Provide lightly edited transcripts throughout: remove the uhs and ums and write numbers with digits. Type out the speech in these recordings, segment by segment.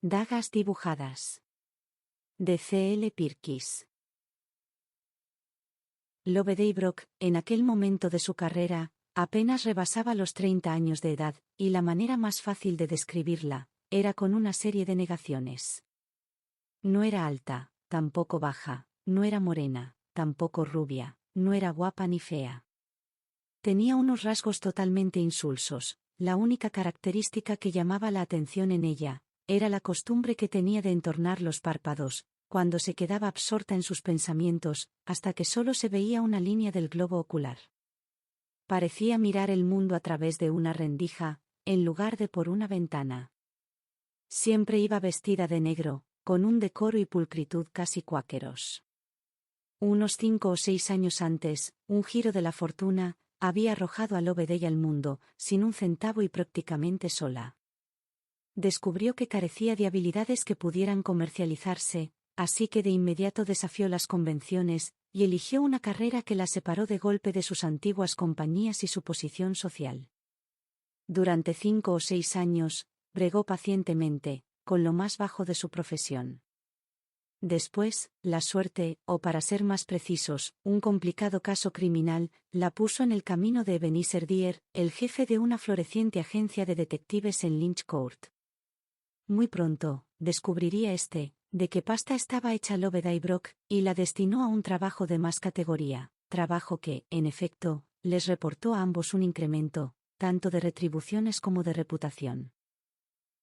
Dagas dibujadas. De C. L. Pirkis. Loveday Brock, en aquel momento de su carrera, apenas rebasaba los 30 años de edad, y la manera más fácil de describirla, era con una serie de negaciones. No era alta, tampoco baja, no era morena, tampoco rubia, no era guapa ni fea. Tenía unos rasgos totalmente insulsos. La única característica que llamaba la atención en ella, era la costumbre que tenía de entornar los párpados, cuando se quedaba absorta en sus pensamientos, hasta que solo se veía una línea del globo ocular. Parecía mirar el mundo a través de una rendija, en lugar de por una ventana. Siempre iba vestida de negro, con un decoro y pulcritud casi cuáqueros. Unos 5 o 6 años antes, un giro de la fortuna había arrojado a Loveday al mundo, sin un centavo y prácticamente sola. Descubrió que carecía de habilidades que pudieran comercializarse, así que de inmediato desafió las convenciones, y eligió una carrera que la separó de golpe de sus antiguas compañías y su posición social. Durante 5 o 6 años, bregó pacientemente, con lo más bajo de su profesión. Después, la suerte, o para ser más precisos, un complicado caso criminal, la puso en el camino de Ebenezer Dyer, el jefe de una floreciente agencia de detectives en Lynch Court. Muy pronto, descubriría de qué pasta estaba hecha Loveday Brock, y la destinó a un trabajo de más categoría, trabajo que, en efecto, les reportó a ambos un incremento, tanto de retribuciones como de reputación.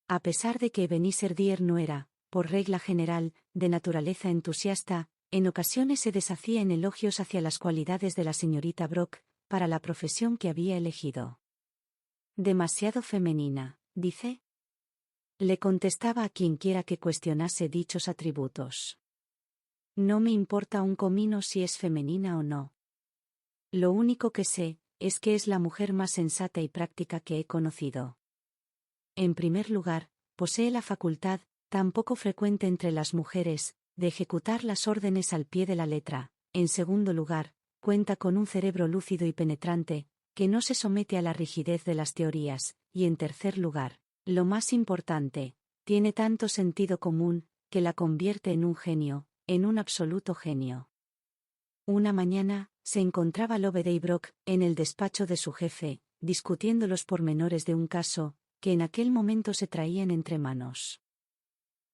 A pesar de que Ebenezer Dyer no era, por regla general, de naturaleza entusiasta, en ocasiones se deshacía en elogios hacia las cualidades de la señorita Brock, para la profesión que había elegido. Demasiado femenina, dice. Le contestaba a quienquiera que cuestionase dichos atributos. No me importa un comino si es femenina o no. Lo único que sé, es que es la mujer más sensata y práctica que he conocido. En primer lugar, posee la facultad, tan poco frecuente entre las mujeres, de ejecutar las órdenes al pie de la letra. En segundo lugar, cuenta con un cerebro lúcido y penetrante, que no se somete a la rigidez de las teorías, y en tercer lugar, lo más importante, tiene tanto sentido común, que la convierte en un genio, en un absoluto genio. Una mañana, se encontraba Loveday Brock, en el despacho de su jefe, discutiendo los pormenores de un caso, que en aquel momento se traían entre manos.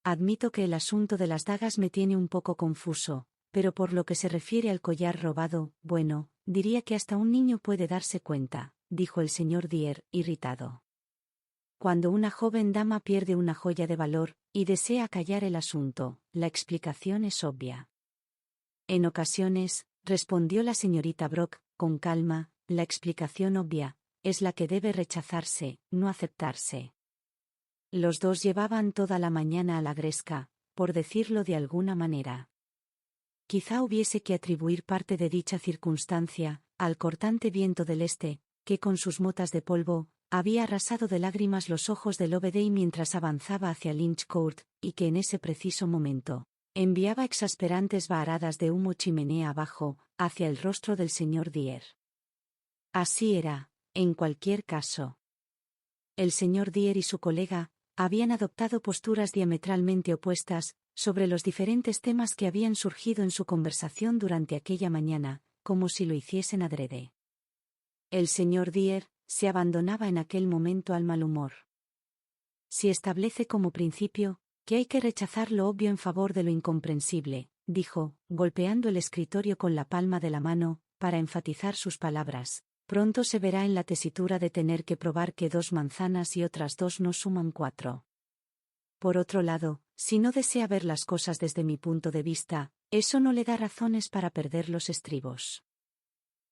Admito que el asunto de las dagas me tiene un poco confuso, pero por lo que se refiere al collar robado, bueno, diría que hasta un niño puede darse cuenta, dijo el señor Dyer, irritado. Cuando una joven dama pierde una joya de valor, y desea callar el asunto, la explicación es obvia. En ocasiones, respondió la señorita Brock, con calma, la explicación obvia, es la que debe rechazarse, no aceptarse. Los dos llevaban toda la mañana a la gresca, por decirlo de alguna manera. Quizá hubiese que atribuir parte de dicha circunstancia al cortante viento del este, que con sus motas de polvo, había arrasado de lágrimas los ojos de Loveday mientras avanzaba hacia Lynch Court, y que en ese preciso momento, enviaba exasperantes varadas de humo chimenea abajo, hacia el rostro del señor Dyer. Así era, en cualquier caso. El señor Dyer y su colega, habían adoptado posturas diametralmente opuestas, sobre los diferentes temas que habían surgido en su conversación durante aquella mañana, como si lo hiciesen adrede. El señor Dyer, se abandonaba en aquel momento al mal humor. Si establece como principio, que hay que rechazar lo obvio en favor de lo incomprensible, dijo, golpeando el escritorio con la palma de la mano, para enfatizar sus palabras. Pronto se verá en la tesitura de tener que probar que 2 manzanas y otras 2 no suman 4. Por otro lado, si no desea ver las cosas desde mi punto de vista, eso no le da razones para perder los estribos.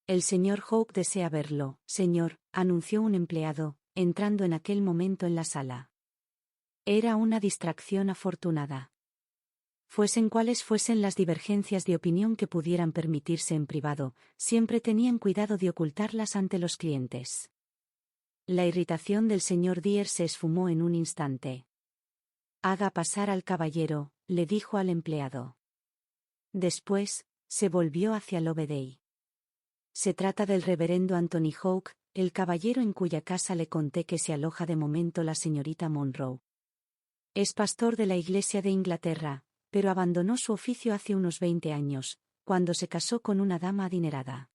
El señor Hope desea verlo, señor, anunció un empleado, entrando en aquel momento en la sala. Era una distracción afortunada. Fuesen cuales fuesen las divergencias de opinión que pudieran permitirse en privado, siempre tenían cuidado de ocultarlas ante los clientes. La irritación del señor Dyer se esfumó en un instante. Haga pasar al caballero, le dijo al empleado. Después, se volvió hacia Loveday. Se trata del reverendo Anthony Hawke, el caballero en cuya casa le conté que se aloja de momento la señorita Monroe. Es pastor de la Iglesia de Inglaterra, pero abandonó su oficio hace unos 20 años, cuando se casó con una dama adinerada.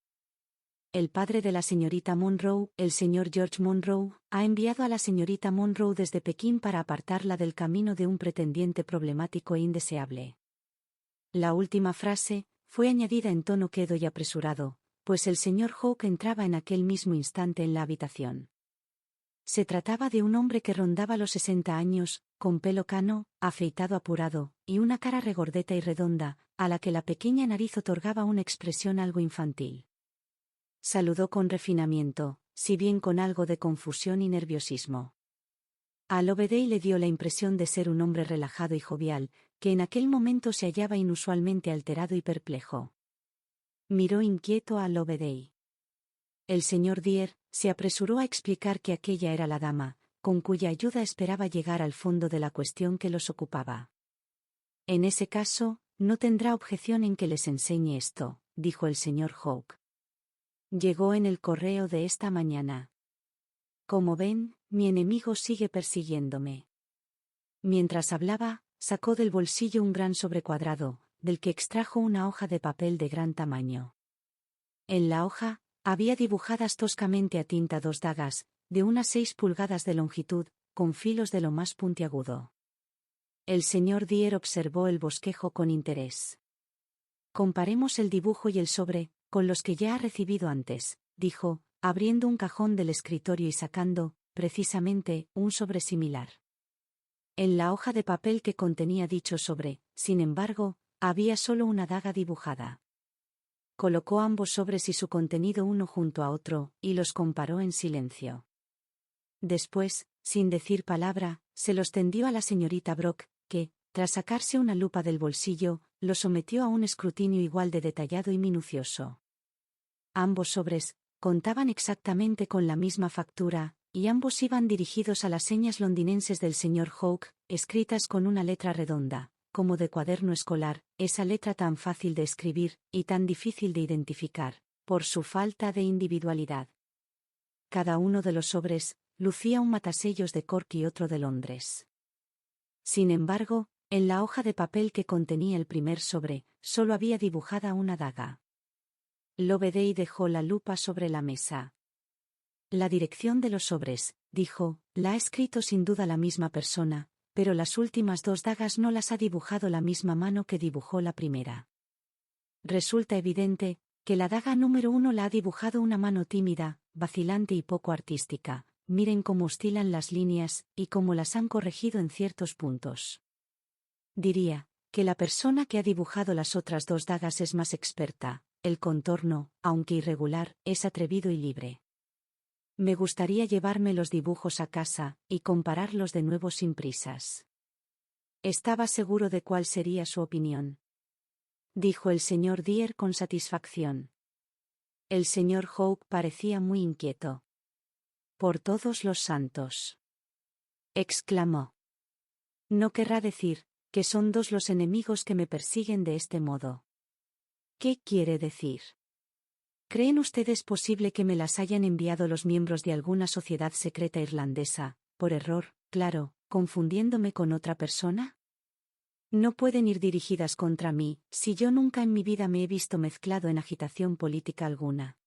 El padre de la señorita Monroe, el señor George Monroe, ha enviado a la señorita Monroe desde Pekín para apartarla del camino de un pretendiente problemático e indeseable. La última frase fue añadida en tono quedo y apresurado, pues el señor Hawke entraba en aquel mismo instante en la habitación. Se trataba de un hombre que rondaba los 60 años, con pelo cano, afeitado apurado, y una cara regordeta y redonda, a la que la pequeña nariz otorgaba una expresión algo infantil. Saludó con refinamiento, si bien con algo de confusión y nerviosismo. A Loveday le dio la impresión de ser un hombre relajado y jovial, que en aquel momento se hallaba inusualmente alterado y perplejo. Miró inquieto a Loveday. El señor Dyer se apresuró a explicar que aquella era la dama, con cuya ayuda esperaba llegar al fondo de la cuestión que los ocupaba. En ese caso, no tendrá objeción en que les enseñe esto, dijo el señor Hawke. Llegó en el correo de esta mañana. Como ven, mi enemigo sigue persiguiéndome. Mientras hablaba, sacó del bolsillo un gran sobrecuadrado, del que extrajo una hoja de papel de gran tamaño. En la hoja, había dibujadas toscamente a tinta 2 dagas, de unas 6 pulgadas de longitud, con filos de lo más puntiagudo. El señor Dyer observó el bosquejo con interés. Comparemos el dibujo y el sobre, con los que ya ha recibido antes, dijo, abriendo un cajón del escritorio y sacando, precisamente, un sobre similar. En la hoja de papel que contenía dicho sobre, sin embargo, había solo una daga dibujada. Colocó ambos sobres y su contenido uno junto a otro, y los comparó en silencio. Después, sin decir palabra, se los tendió a la señorita Brock, que, tras sacarse una lupa del bolsillo, lo sometió a un escrutinio igual de detallado y minucioso. Ambos sobres contaban exactamente con la misma factura, y ambos iban dirigidos a las señas londinenses del señor Hawke, escritas con una letra redonda, como de cuaderno escolar, esa letra tan fácil de escribir, y tan difícil de identificar, por su falta de individualidad. Cada uno de los sobres lucía un matasellos de Cork y otro de Londres. Sin embargo, en la hoja de papel que contenía el primer sobre, solo había dibujada una daga. Loveday dejó la lupa sobre la mesa. La dirección de los sobres, dijo, la ha escrito sin duda la misma persona, pero las últimas 2 dagas no las ha dibujado la misma mano que dibujó la primera. Resulta evidente que la daga número 1 la ha dibujado una mano tímida, vacilante y poco artística. Miren cómo oscilan las líneas, y cómo las han corregido en ciertos puntos. Diría que la persona que ha dibujado las otras 2 dagas es más experta, el contorno, aunque irregular, es atrevido y libre. Me gustaría llevarme los dibujos a casa, y compararlos de nuevo sin prisas. Estaba seguro de cuál sería su opinión. Dijo el señor Dyer con satisfacción. El señor Hawke parecía muy inquieto. Por todos los santos, exclamó. No querrá decir que son 2 los enemigos que me persiguen de este modo. ¿Qué quiere decir? ¿Creen ustedes posible que me las hayan enviado los miembros de alguna sociedad secreta irlandesa, por error, claro, confundiéndome con otra persona? No pueden ir dirigidas contra mí, si yo nunca en mi vida me he visto mezclado en agitación política alguna.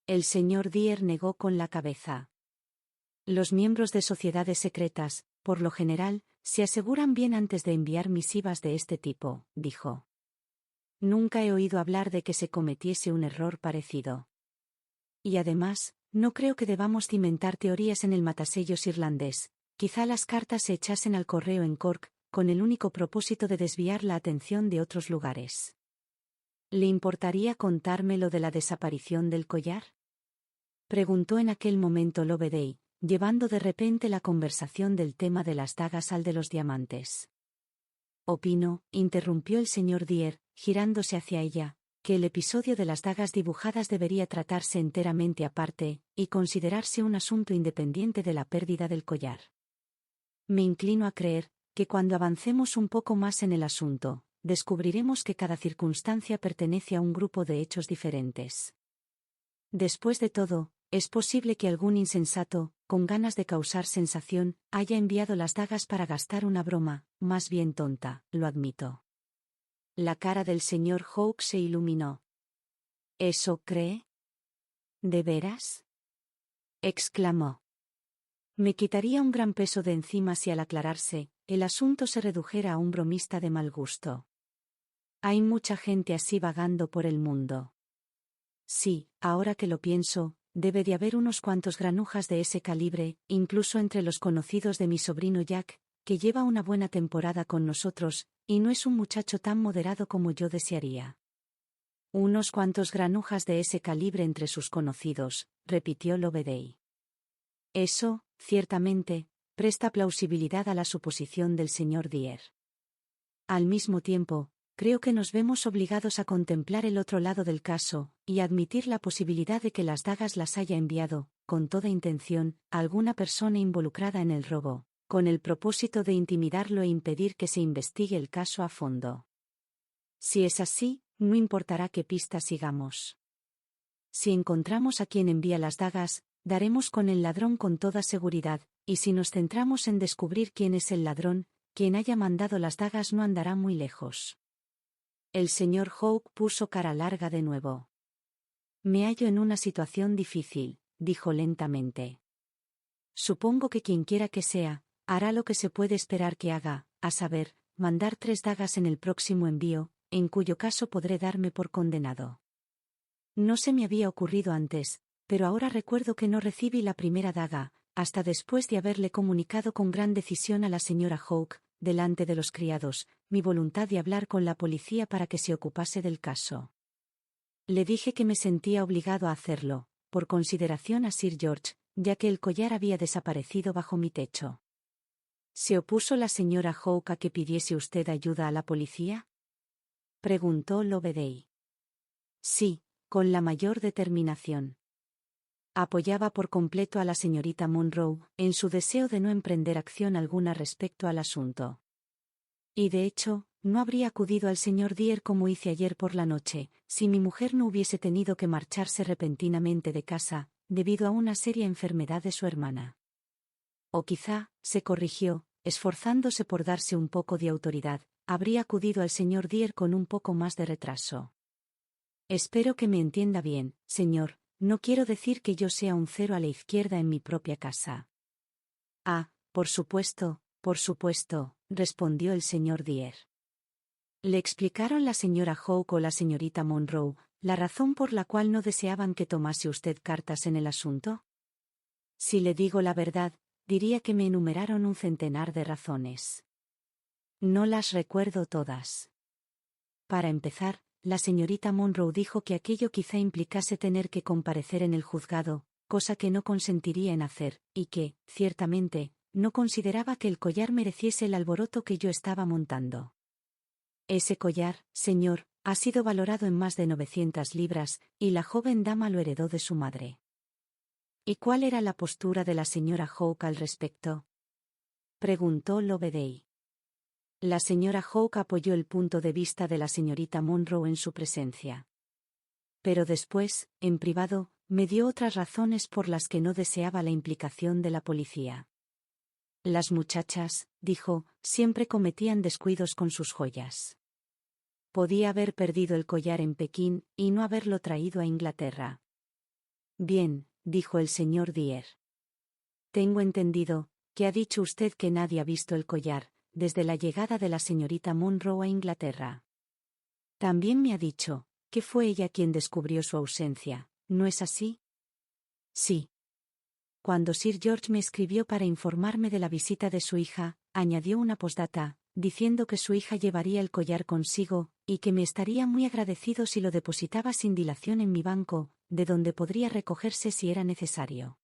El señor Dyer negó con la cabeza. Los miembros de sociedades secretas, por lo general, se aseguran bien antes de enviar misivas de este tipo, dijo. Nunca he oído hablar de que se cometiese un error parecido. Y además, no creo que debamos cimentar teorías en el matasellos irlandés. Quizá las cartas se echasen al correo en Cork, con el único propósito de desviar la atención de otros lugares. ¿Le importaría contarme lo de la desaparición del collar? Preguntó en aquel momento Loveday, llevando de repente la conversación del tema de las dagas al de los diamantes. Opino, interrumpió el señor Dyer, girándose hacia ella, que el episodio de las dagas dibujadas debería tratarse enteramente aparte, y considerarse un asunto independiente de la pérdida del collar. Me inclino a creer que cuando avancemos un poco más en el asunto, descubriremos que cada circunstancia pertenece a un grupo de hechos diferentes. Después de todo, es posible que algún insensato con ganas de causar sensación, haya enviado las dagas para gastar una broma, más bien tonta, lo admito. La cara del señor Hawke se iluminó. ¿Eso cree? ¿De veras?, exclamó. Me quitaría un gran peso de encima si al aclararse, el asunto se redujera a un bromista de mal gusto. Hay mucha gente así vagando por el mundo. Sí, ahora que lo pienso, debe de haber unos cuantos granujas de ese calibre, incluso entre los conocidos de mi sobrino Jack, que lleva una buena temporada con nosotros, y no es un muchacho tan moderado como yo desearía. Unos cuantos granujas de ese calibre entre sus conocidos, repitió Loveday. Eso, ciertamente, presta plausibilidad a la suposición del señor Dyer. Al mismo tiempo, creo que nos vemos obligados a contemplar el otro lado del caso, y admitir la posibilidad de que las dagas las haya enviado, con toda intención, a alguna persona involucrada en el robo, con el propósito de intimidarlo e impedir que se investigue el caso a fondo. Si es así, no importará qué pista sigamos. Si encontramos a quien envía las dagas, daremos con el ladrón con toda seguridad, y si nos centramos en descubrir quién es el ladrón, quien haya mandado las dagas no andará muy lejos. El señor Hawke puso cara larga de nuevo. Me hallo en una situación difícil, dijo lentamente. Supongo que quienquiera que sea, hará lo que se puede esperar que haga, a saber, mandar 3 dagas en el próximo envío, en cuyo caso podré darme por condenado. No se me había ocurrido antes, pero ahora recuerdo que no recibí la primera daga, hasta después de haberle comunicado con gran decisión a la señora Hawke, delante de los criados, mi voluntad de hablar con la policía para que se ocupase del caso. Le dije que me sentía obligado a hacerlo, por consideración a Sir George, ya que el collar había desaparecido bajo mi techo. ¿Se opuso la señora Hawke a que pidiese usted ayuda a la policía?, preguntó Loveday. Sí, con la mayor determinación. Apoyaba por completo a la señorita Monroe, en su deseo de no emprender acción alguna respecto al asunto. Y de hecho, no habría acudido al señor Dyer como hice ayer por la noche, si mi mujer no hubiese tenido que marcharse repentinamente de casa, debido a una seria enfermedad de su hermana. O quizá, se corrigió, esforzándose por darse un poco de autoridad, habría acudido al señor Dyer con un poco más de retraso. Espero que me entienda bien, señor, no quiero decir que yo sea un cero a la izquierda en mi propia casa. Ah, por supuesto, respondió el señor Dyer. ¿Le explicaron la señora Hawke o la señorita Monroe la razón por la cual no deseaban que tomase usted cartas en el asunto? Si le digo la verdad, diría que me enumeraron un centenar de razones. No las recuerdo todas. Para empezar, la señorita Monroe dijo que aquello quizá implicase tener que comparecer en el juzgado, cosa que no consentiría en hacer, y que, ciertamente, no consideraba que el collar mereciese el alboroto que yo estaba montando. Ese collar, señor, ha sido valorado en más de 900 libras, y la joven dama lo heredó de su madre. ¿Y cuál era la postura de la señora Hawke al respecto?, preguntó Loveday. La señora Hawke apoyó el punto de vista de la señorita Monroe en su presencia. Pero después, en privado, me dio otras razones por las que no deseaba la implicación de la policía. Las muchachas, dijo, siempre cometían descuidos con sus joyas. Podía haber perdido el collar en Pekín y no haberlo traído a Inglaterra. Bien, dijo el señor Dyer. Tengo entendido, que ha dicho usted que nadie ha visto el collar, desde la llegada de la señorita Monroe a Inglaterra. También me ha dicho, que fue ella quien descubrió su ausencia, ¿no es así? Sí. Cuando Sir George me escribió para informarme de la visita de su hija, añadió una postdata, diciendo que su hija llevaría el collar consigo, y que me estaría muy agradecido si lo depositaba sin dilación en mi banco, de donde podría recogerse si era necesario.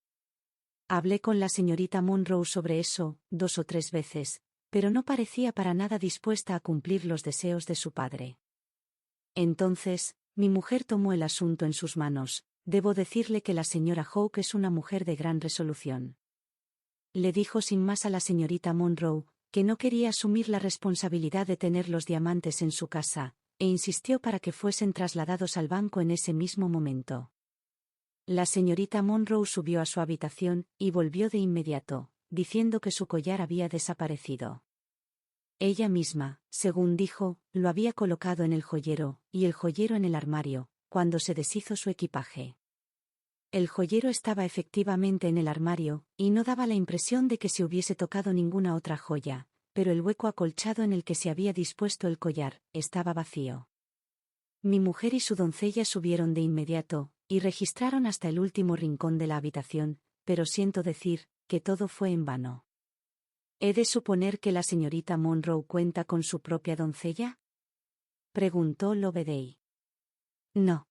Hablé con la señorita Monroe sobre eso, 2 o 3 veces, pero no parecía para nada dispuesta a cumplir los deseos de su padre. Entonces, mi mujer tomó el asunto en sus manos. Debo decirle que la señora Hawke es una mujer de gran resolución. Le dijo sin más a la señorita Monroe, que no quería asumir la responsabilidad de tener los diamantes en su casa, e insistió para que fuesen trasladados al banco en ese mismo momento. La señorita Monroe subió a su habitación y volvió de inmediato, diciendo que su collar había desaparecido. Ella misma, según dijo, lo había colocado en el joyero, y el joyero en el armario, cuando se deshizo su equipaje. El joyero estaba efectivamente en el armario, y no daba la impresión de que se hubiese tocado ninguna otra joya, pero el hueco acolchado en el que se había dispuesto el collar, estaba vacío. Mi mujer y su doncella subieron de inmediato, y registraron hasta el último rincón de la habitación, pero siento decir, que todo fue en vano. ¿He de suponer que la señorita Monroe cuenta con su propia doncella?, preguntó Loveday. No.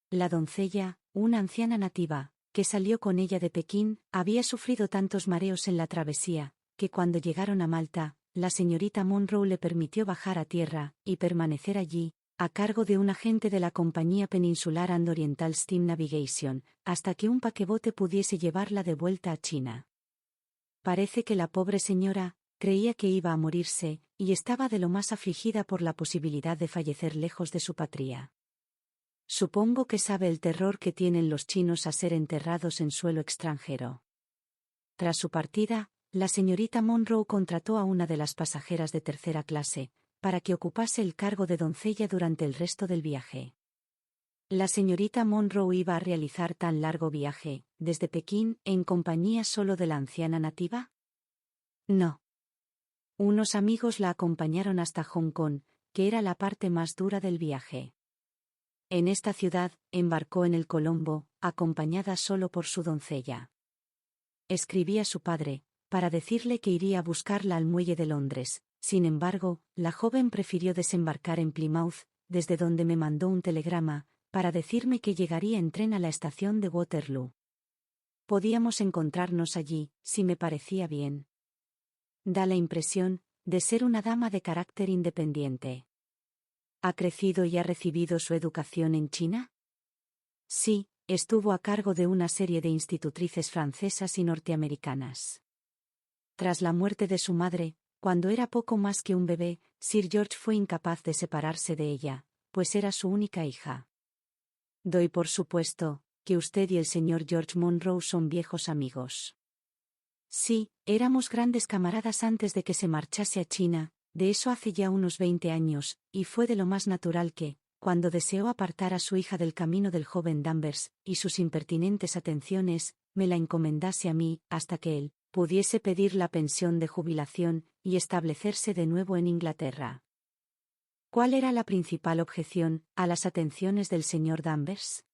La doncella, una anciana nativa, que salió con ella de Pekín, había sufrido tantos mareos en la travesía, que cuando llegaron a Malta, la señorita Monroe le permitió bajar a tierra, y permanecer allí, a cargo de un agente de la Compañía Peninsular and Oriental Steam Navigation, hasta que un paquebote pudiese llevarla de vuelta a China. Parece que la pobre señora creía que iba a morirse, y estaba de lo más afligida por la posibilidad de fallecer lejos de su patria. Supongo que sabe el terror que tienen los chinos a ser enterrados en suelo extranjero. Tras su partida, la señorita Monroe contrató a una de las pasajeras de tercera clase, para que ocupase el cargo de doncella durante el resto del viaje. La señorita Monroe iba a realizar tan largo viaje, desde Pekín, en compañía solo de la anciana nativa. No. Unos amigos la acompañaron hasta Hong Kong, que era la parte más dura del viaje. En esta ciudad, embarcó en el Colombo, acompañada solo por su doncella. Escribí a su padre, para decirle que iría a buscarla al muelle de Londres. Sin embargo, la joven prefirió desembarcar en Plymouth, desde donde me mandó un telegrama, para decirme que llegaría en tren a la estación de Waterloo. Podíamos encontrarnos allí, si me parecía bien. Da la impresión de ser una dama de carácter independiente. ¿Ha crecido y ha recibido su educación en China? Sí, estuvo a cargo de una serie de institutrices francesas y norteamericanas. Tras la muerte de su madre, cuando era poco más que un bebé, Sir George fue incapaz de separarse de ella, pues era su única hija. Doy por supuesto que usted y el señor George Monroe son viejos amigos. Sí, éramos grandes camaradas antes de que se marchase a China. De eso hace ya unos 20 años, y fue de lo más natural que, cuando deseó apartar a su hija del camino del joven Danvers, y sus impertinentes atenciones, me la encomendase a mí, hasta que él pudiese pedir la pensión de jubilación, y establecerse de nuevo en Inglaterra. ¿Cuál era la principal objeción a las atenciones del señor Danvers?,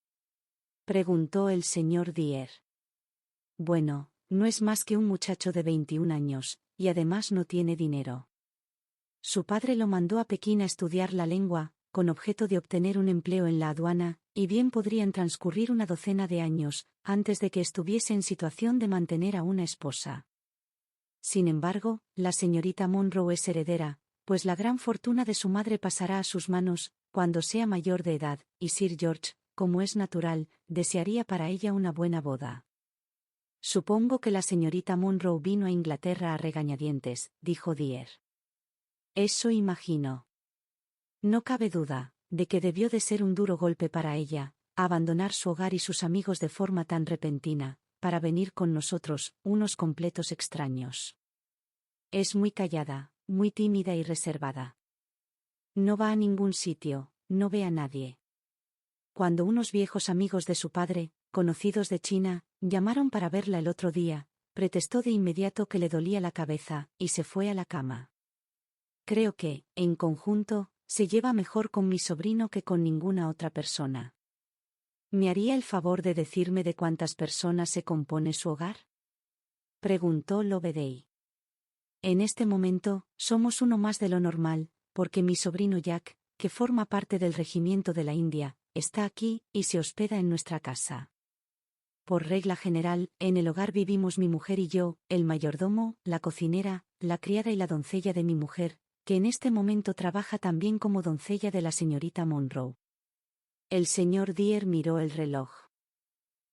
preguntó el señor Dyer. Bueno, no es más que un muchacho de 21 años, y además no tiene dinero. Su padre lo mandó a Pekín a estudiar la lengua, con objeto de obtener un empleo en la aduana, y bien podrían transcurrir una docena de años, antes de que estuviese en situación de mantener a una esposa. Sin embargo, la señorita Monroe es heredera, pues la gran fortuna de su madre pasará a sus manos, cuando sea mayor de edad, y Sir George, como es natural, desearía para ella una buena boda. Supongo que la señorita Monroe vino a Inglaterra a regañadientes, dijo Dyer. Eso imagino. No cabe duda de que debió de ser un duro golpe para ella, abandonar su hogar y sus amigos de forma tan repentina, para venir con nosotros, unos completos extraños. Es muy callada, muy tímida y reservada. No va a ningún sitio, no ve a nadie. Cuando unos viejos amigos de su padre, conocidos de China, llamaron para verla el otro día, protestó de inmediato que le dolía la cabeza, y se fue a la cama. Creo que, en conjunto, se lleva mejor con mi sobrino que con ninguna otra persona. ¿Me haría el favor de decirme de cuántas personas se compone su hogar?, preguntó Loveday. En este momento, somos uno más de lo normal, porque mi sobrino Jack, que forma parte del regimiento de la India, está aquí, y se hospeda en nuestra casa. Por regla general, en el hogar vivimos mi mujer y yo, el mayordomo, la cocinera, la criada y la doncella de mi mujer, que en este momento trabaja también como doncella de la señorita Monroe. El señor Dyer miró el reloj.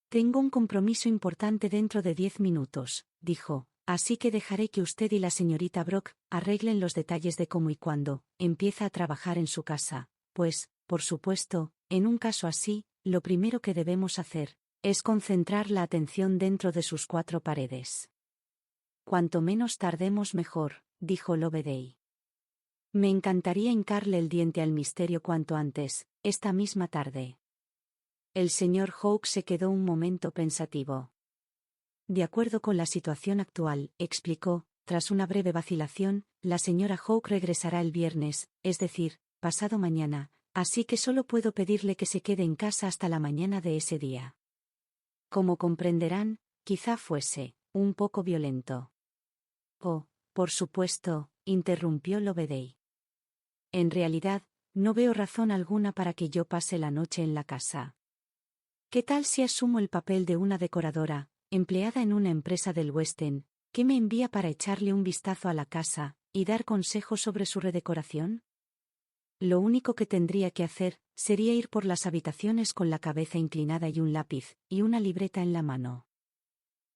Tengo un compromiso importante dentro de 10 minutos, dijo, así que dejaré que usted y la señorita Brock arreglen los detalles de cómo y cuándo empieza a trabajar en su casa, pues, por supuesto, en un caso así, lo primero que debemos hacer Es concentrar la atención dentro de sus 4 paredes. Cuanto menos tardemos mejor, dijo Loveday. Me encantaría hincarle el diente al misterio cuanto antes, esta misma tarde. El señor Hawke se quedó un momento pensativo. De acuerdo con la situación actual, explicó, tras una breve vacilación, la señora Hawke regresará el viernes, es decir, pasado mañana, así que solo puedo pedirle que se quede en casa hasta la mañana de ese día. Como comprenderán, quizá fuese un poco violento. Oh, por supuesto, interrumpió Loveday. En realidad, no veo razón alguna para que yo pase la noche en la casa. ¿Qué tal si asumo el papel de una decoradora, empleada en una empresa del West End, que me envía para echarle un vistazo a la casa y dar consejos sobre su redecoración? Lo único que tendría que hacer sería ir por las habitaciones con la cabeza inclinada y un lápiz y una libreta en la mano.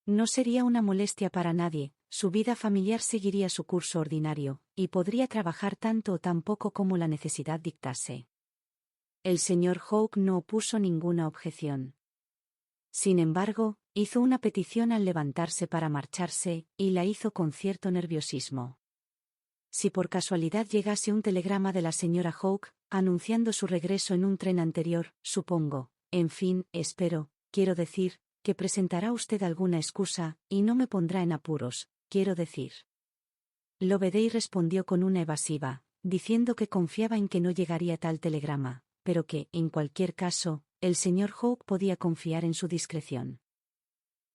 No sería una molestia para nadie, su vida familiar seguiría su curso ordinario, y podría trabajar tanto o tan poco como la necesidad dictase. El señor Hawke no opuso ninguna objeción. Sin embargo, hizo una petición al levantarse para marcharse, y la hizo con cierto nerviosismo. Si por casualidad llegase un telegrama de la señora Hawke, anunciando su regreso en un tren anterior, supongo, en fin, espero, quiero decir, que presentará usted alguna excusa, y no me pondrá en apuros, quiero decir. Loveday respondió con una evasiva, diciendo que confiaba en que no llegaría tal telegrama, pero que, en cualquier caso, el señor Hawke podía confiar en su discreción.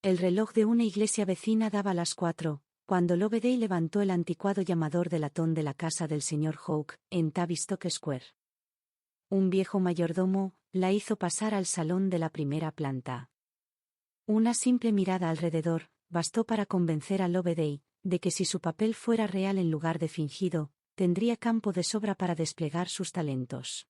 El reloj de una iglesia vecina daba las 4, cuando Loveday levantó el anticuado llamador de latón de la casa del señor Hawke, en Tavistock Square. Un viejo mayordomo la hizo pasar al salón de la primera planta. Una simple mirada alrededor bastó para convencer a Loveday de que si su papel fuera real en lugar de fingido, tendría campo de sobra para desplegar sus talentos.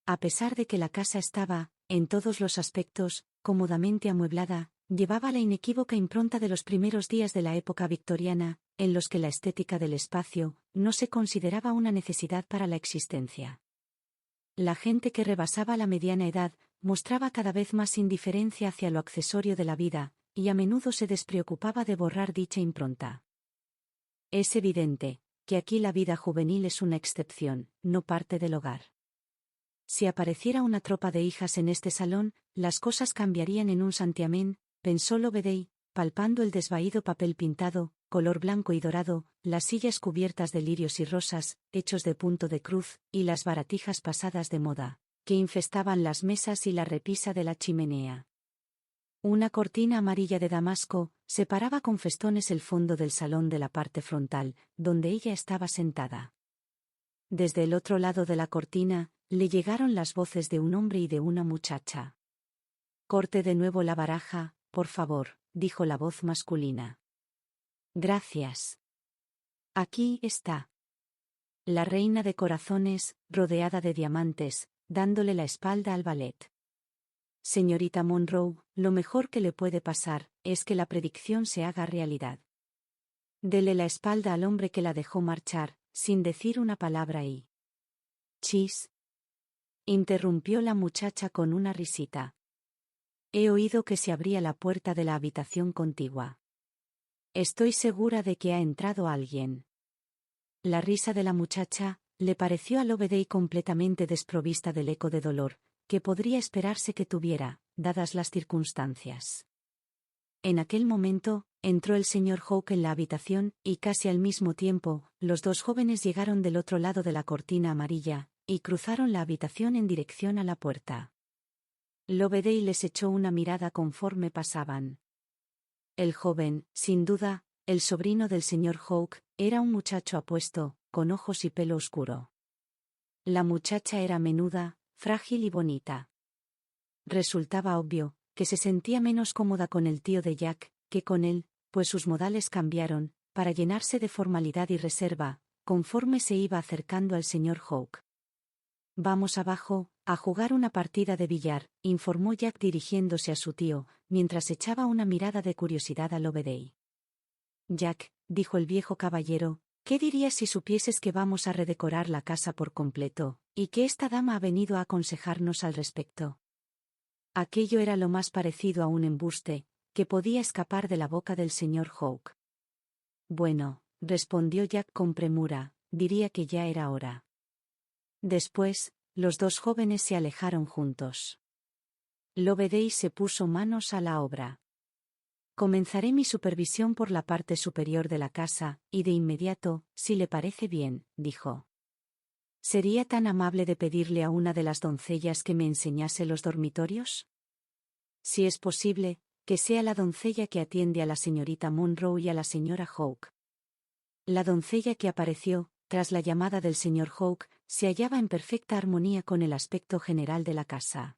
A pesar de que la casa estaba, en todos los aspectos, cómodamente amueblada, llevaba la inequívoca impronta de los primeros días de la época victoriana, en los que la estética del espacio no se consideraba una necesidad para la existencia. La gente que rebasaba la mediana edad mostraba cada vez más indiferencia hacia lo accesorio de la vida, y a menudo se despreocupaba de borrar dicha impronta. Es evidente que aquí la vida juvenil es una excepción, no parte del hogar. Si apareciera una tropa de hijas en este salón, las cosas cambiarían en un santiamén, pensó Loveday, palpando el desvaído papel pintado, color blanco y dorado, las sillas cubiertas de lirios y rosas, hechos de punto de cruz, y las baratijas pasadas de moda, que infestaban las mesas y la repisa de la chimenea. Una cortina amarilla de damasco separaba con festones el fondo del salón de la parte frontal, donde ella estaba sentada. Desde el otro lado de la cortina, le llegaron las voces de un hombre y de una muchacha. «Corte de nuevo la baraja, por favor», dijo la voz masculina. «Gracias. Aquí está». La reina de corazones, rodeada de diamantes, dándole la espalda al ballet. «Señorita Monroe, lo mejor que le puede pasar es que la predicción se haga realidad». Dele la espalda al hombre que la dejó marchar, sin decir una palabra y... «Chis», interrumpió la muchacha con una risita. «He oído que se abría la puerta de la habitación contigua. Estoy segura de que ha entrado alguien». La risa de la muchacha le pareció a Loveday completamente desprovista del eco de dolor que podría esperarse que tuviera, dadas las circunstancias. En aquel momento, entró el señor Hawke en la habitación, y casi al mismo tiempo, los dos jóvenes llegaron del otro lado de la cortina amarilla, y cruzaron la habitación en dirección a la puerta. Loveday les echó una mirada conforme pasaban. El joven, sin duda, el sobrino del señor Hawke, era un muchacho apuesto, con ojos y pelo oscuro. La muchacha era menuda, frágil y bonita. Resultaba obvio que se sentía menos cómoda con el tío de Jack que con él, pues sus modales cambiaron, para llenarse de formalidad y reserva, conforme se iba acercando al señor Hawke. «Vamos abajo, a jugar una partida de billar», informó Jack dirigiéndose a su tío, mientras echaba una mirada de curiosidad a Loveday. «Jack», dijo el viejo caballero, «¿qué dirías si supieses que vamos a redecorar la casa por completo, y que esta dama ha venido a aconsejarnos al respecto?» Aquello era lo más parecido a un embuste que podía escapar de la boca del señor Hawke. Bueno, respondió Jack con premura, diría que ya era hora. Después, los dos jóvenes se alejaron juntos. Loveday se puso manos a la obra. Comenzaré mi supervisión por la parte superior de la casa, y de inmediato, si le parece bien, dijo. ¿Sería tan amable de pedirle a una de las doncellas que me enseñase los dormitorios? Si es posible, que sea la doncella que atiende a la señorita Monroe y a la señora Hawke. La doncella que apareció, tras la llamada del señor Hawke, se hallaba en perfecta armonía con el aspecto general de la casa.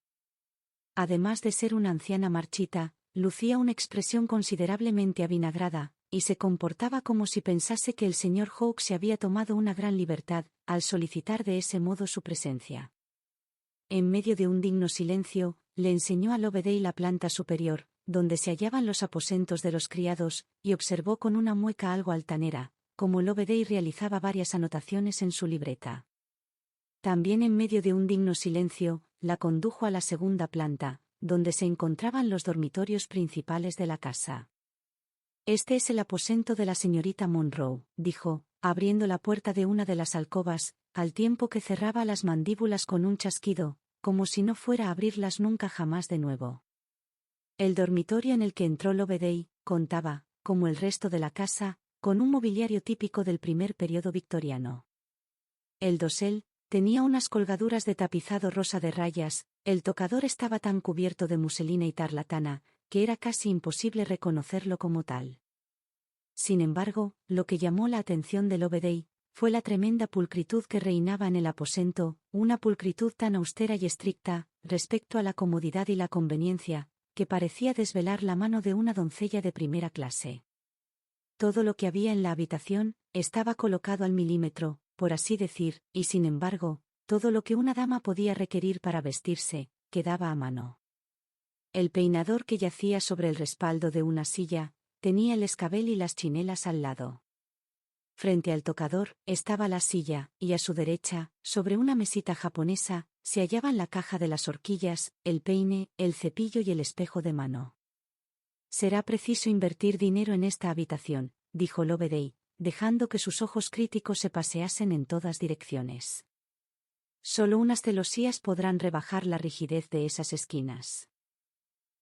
Además de ser una anciana marchita, lucía una expresión considerablemente avinagrada, y se comportaba como si pensase que el señor Hawke se había tomado una gran libertad, al solicitar de ese modo su presencia. En medio de un digno silencio, le enseñó a Loveday la planta superior, donde se hallaban los aposentos de los criados, y observó con una mueca algo altanera, como Loveday realizaba varias anotaciones en su libreta. También en medio de un digno silencio, la condujo a la segunda planta, donde se encontraban los dormitorios principales de la casa. Este es el aposento de la señorita Monroe, dijo, abriendo la puerta de una de las alcobas, al tiempo que cerraba las mandíbulas con un chasquido, como si no fuera a abrirlas nunca jamás de nuevo. El dormitorio en el que entró Loveday, contaba, como el resto de la casa, con un mobiliario típico del primer periodo victoriano. El dosel tenía unas colgaduras de tapizado rosa de rayas, el tocador estaba tan cubierto de muselina y tarlatana, que era casi imposible reconocerlo como tal. Sin embargo, lo que llamó la atención de Loveday fue la tremenda pulcritud que reinaba en el aposento, una pulcritud tan austera y estricta, respecto a la comodidad y la conveniencia, que parecía desvelar la mano de una doncella de primera clase. Todo lo que había en la habitación estaba colocado al milímetro, por así decir, y sin embargo, todo lo que una dama podía requerir para vestirse, quedaba a mano. El peinador que yacía sobre el respaldo de una silla, tenía el escabel y las chinelas al lado. Frente al tocador, estaba la silla, y a su derecha, sobre una mesita japonesa, se hallaban la caja de las horquillas, el peine, el cepillo y el espejo de mano. Será preciso invertir dinero en esta habitación, dijo Loveday, dejando que sus ojos críticos se paseasen en todas direcciones. Solo unas celosías podrán rebajar la rigidez de esas esquinas.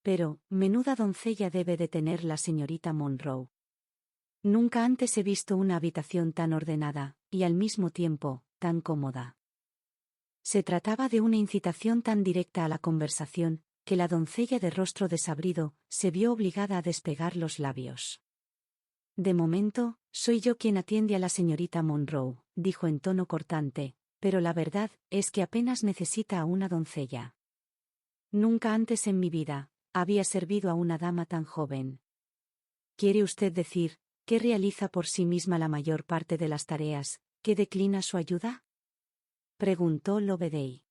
Pero, menuda doncella debe de tener la señorita Monroe. Nunca antes he visto una habitación tan ordenada, y al mismo tiempo, tan cómoda. Se trataba de una incitación tan directa a la conversación, que la doncella de rostro desabrido se vio obligada a despegar los labios. De momento, soy yo quien atiende a la señorita Monroe, dijo en tono cortante, pero la verdad es que apenas necesita a una doncella. Nunca antes en mi vida había servido a una dama tan joven. ¿Quiere usted decir que realiza por sí misma la mayor parte de las tareas, que declina su ayuda? Preguntó Loveday.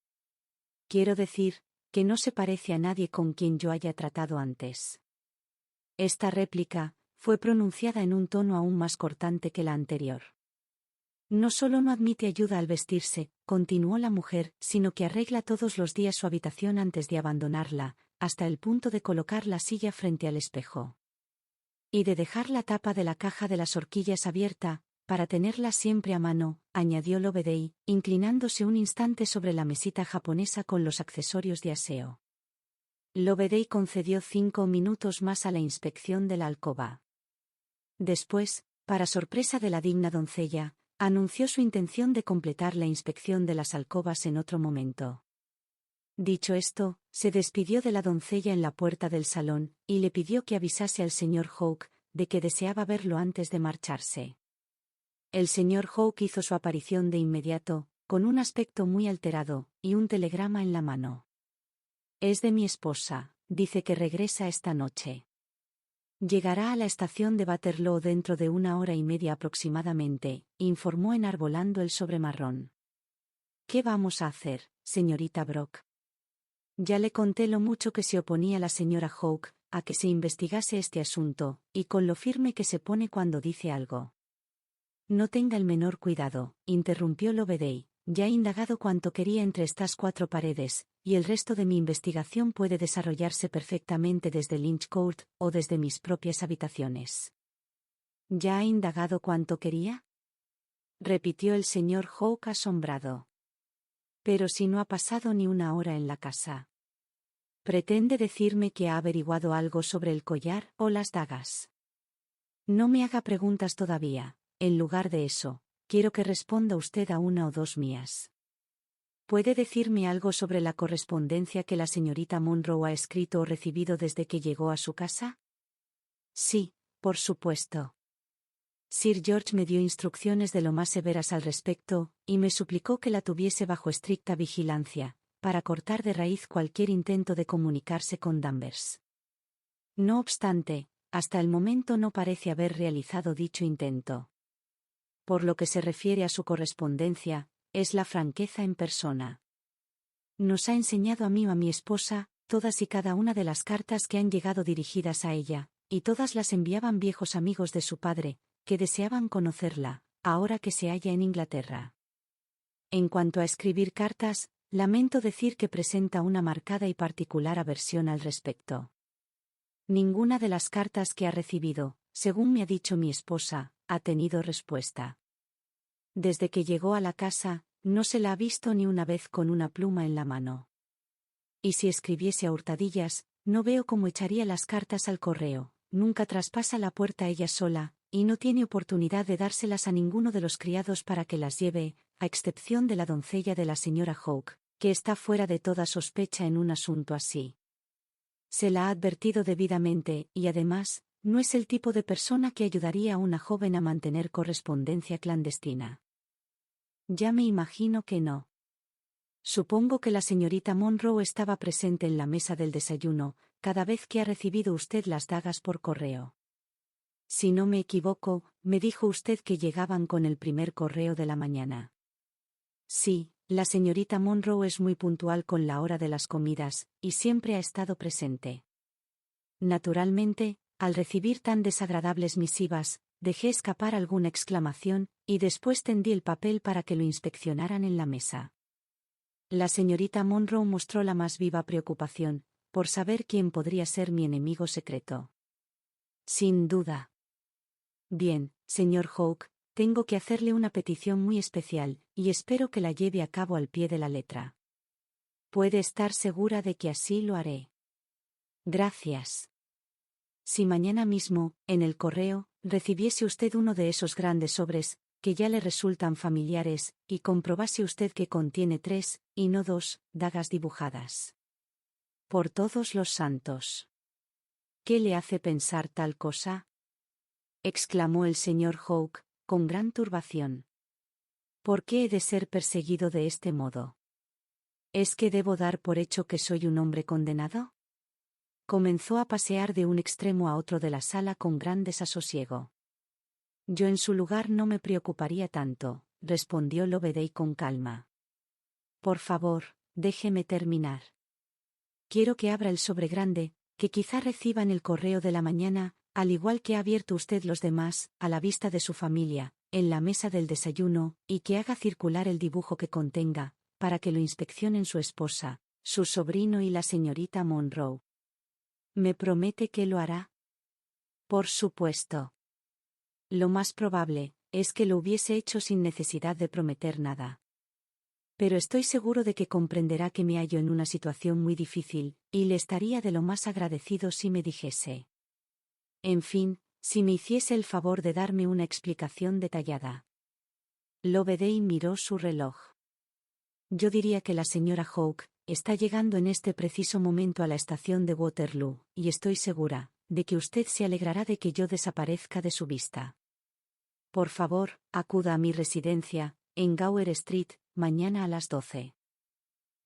Quiero decir, que no se parece a nadie con quien yo haya tratado antes. Esta réplica fue pronunciada en un tono aún más cortante que la anterior. No solo no admite ayuda al vestirse, continuó la mujer, sino que arregla todos los días su habitación antes de abandonarla, hasta el punto de colocar la silla frente al espejo. Y de dejar la tapa de la caja de las horquillas abierta, para tenerla siempre a mano, añadió Loveday, inclinándose un instante sobre la mesita japonesa con los accesorios de aseo. Loveday concedió 5 minutos más a la inspección de la alcoba. Después, para sorpresa de la digna doncella, anunció su intención de completar la inspección de las alcobas en otro momento. Dicho esto, se despidió de la doncella en la puerta del salón, y le pidió que avisase al señor Hawke de que deseaba verlo antes de marcharse. El señor Hawke hizo su aparición de inmediato, con un aspecto muy alterado, y un telegrama en la mano. Es de mi esposa, dice que regresa esta noche. Llegará a la estación de Waterloo dentro de 1 hora y media aproximadamente, informó enarbolando el sobre marrón. ¿Qué vamos a hacer, señorita Brock? Ya le conté lo mucho que se oponía la señora Hawke a que se investigase este asunto, y con lo firme que se pone cuando dice algo. No tenga el menor cuidado, interrumpió Loveday, ya he indagado cuanto quería entre estas 4 paredes, y el resto de mi investigación puede desarrollarse perfectamente desde Lynch Court o desde mis propias habitaciones. ¿Ya ha indagado cuanto quería?, repitió el señor Hawke asombrado. Pero si no ha pasado ni una hora en la casa. ¿Pretende decirme que ha averiguado algo sobre el collar o las dagas? No me haga preguntas todavía. En lugar de eso, quiero que responda usted a una o dos mías. ¿Puede decirme algo sobre la correspondencia que la señorita Monroe ha escrito o recibido desde que llegó a su casa? Sí, por supuesto. Sir George me dio instrucciones de lo más severas al respecto, y me suplicó que la tuviese bajo estricta vigilancia, para cortar de raíz cualquier intento de comunicarse con Danvers. No obstante, hasta el momento no parece haber realizado dicho intento. Por lo que se refiere a su correspondencia, es la franqueza en persona. Nos ha enseñado a mí o a mi esposa, todas y cada una de las cartas que han llegado dirigidas a ella, y todas las enviaban viejos amigos de su padre, que deseaban conocerla, ahora que se halla en Inglaterra. En cuanto a escribir cartas, lamento decir que presenta una marcada y particular aversión al respecto. Ninguna de las cartas que ha recibido, según me ha dicho mi esposa, ha tenido respuesta. Desde que llegó a la casa, no se la ha visto ni una vez con una pluma en la mano. Y si escribiese a hurtadillas, no veo cómo echaría las cartas al correo. Nunca traspasa la puerta ella sola, y no tiene oportunidad de dárselas a ninguno de los criados para que las lleve, a excepción de la doncella de la señora Hawke, que está fuera de toda sospecha en un asunto así. Se la ha advertido debidamente, y además, no es el tipo de persona que ayudaría a una joven a mantener correspondencia clandestina. Ya me imagino que no. Supongo que la señorita Monroe estaba presente en la mesa del desayuno, cada vez que ha recibido usted las dagas por correo. Si no me equivoco, me dijo usted que llegaban con el primer correo de la mañana. Sí, la señorita Monroe es muy puntual con la hora de las comidas, y siempre ha estado presente. Naturalmente, al recibir tan desagradables misivas, dejé escapar alguna exclamación, y después tendí el papel para que lo inspeccionaran en la mesa. La señorita Monroe mostró la más viva preocupación, por saber quién podría ser mi enemigo secreto. Sin duda. Bien, señor Hawke, tengo que hacerle una petición muy especial, y espero que la lleve a cabo al pie de la letra. Puede estar segura de que así lo haré. Gracias. Si mañana mismo, en el correo, recibiese usted uno de esos grandes sobres, que ya le resultan familiares, y comprobase usted que contiene 3, y no 2, dagas dibujadas. Por todos los santos. ¿Qué le hace pensar tal cosa?, exclamó el señor Hawke, con gran turbación. ¿Por qué he de ser perseguido de este modo? ¿Es que debo dar por hecho que soy un hombre condenado? Comenzó a pasear de un extremo a otro de la sala con gran desasosiego. Yo en su lugar no me preocuparía tanto, respondió Loveday con calma. Por favor, déjeme terminar. Quiero que abra el sobre grande, que quizá reciba en el correo de la mañana, al igual que ha abierto usted los demás, a la vista de su familia, en la mesa del desayuno, y que haga circular el dibujo que contenga, para que lo inspeccionen su esposa, su sobrino y la señorita Monroe. ¿Me promete que lo hará? Por supuesto. Lo más probable, es que lo hubiese hecho sin necesidad de prometer nada. Pero estoy seguro de que comprenderá que me hallo en una situación muy difícil, y le estaría de lo más agradecido si me dijese. En fin, si me hiciese el favor de darme una explicación detallada. Loveday miró su reloj. Yo diría que la señora Hawke está llegando en este preciso momento a la estación de Waterloo, y estoy segura de que usted se alegrará de que yo desaparezca de su vista. Por favor, acuda a mi residencia, en Gower Street, mañana a las 12.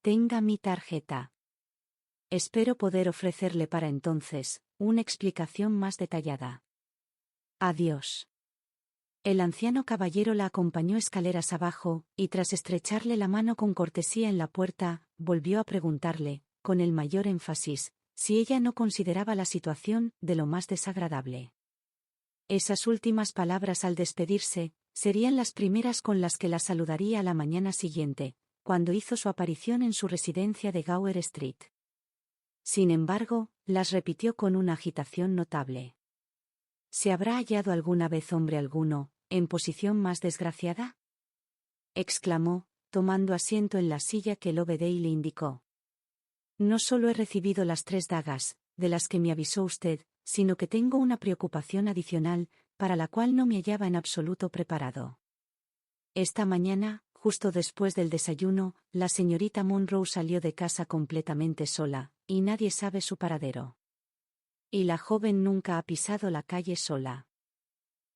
Tenga mi tarjeta. Espero poder ofrecerle para entonces una explicación más detallada. Adiós. El anciano caballero la acompañó escaleras abajo, y tras estrecharle la mano con cortesía en la puerta, volvió a preguntarle, con el mayor énfasis, si ella no consideraba la situación de lo más desagradable. Esas últimas palabras al despedirse, Serían las primeras con las que la saludaría a la mañana siguiente, cuando hizo su aparición en su residencia de Gower Street. Sin embargo, las repitió con una agitación notable. ¿Se habrá hallado alguna vez hombre alguno, en posición más desgraciada?, exclamó, tomando asiento en la silla que Loveday le indicó. No solo he recibido las 3 dagas, de las que me avisó usted, sino que tengo una preocupación adicional, para la cual no me hallaba en absoluto preparado. Esta mañana, justo después del desayuno, la señorita Monroe salió de casa completamente sola, y nadie sabe su paradero. Y la joven nunca ha pisado la calle sola.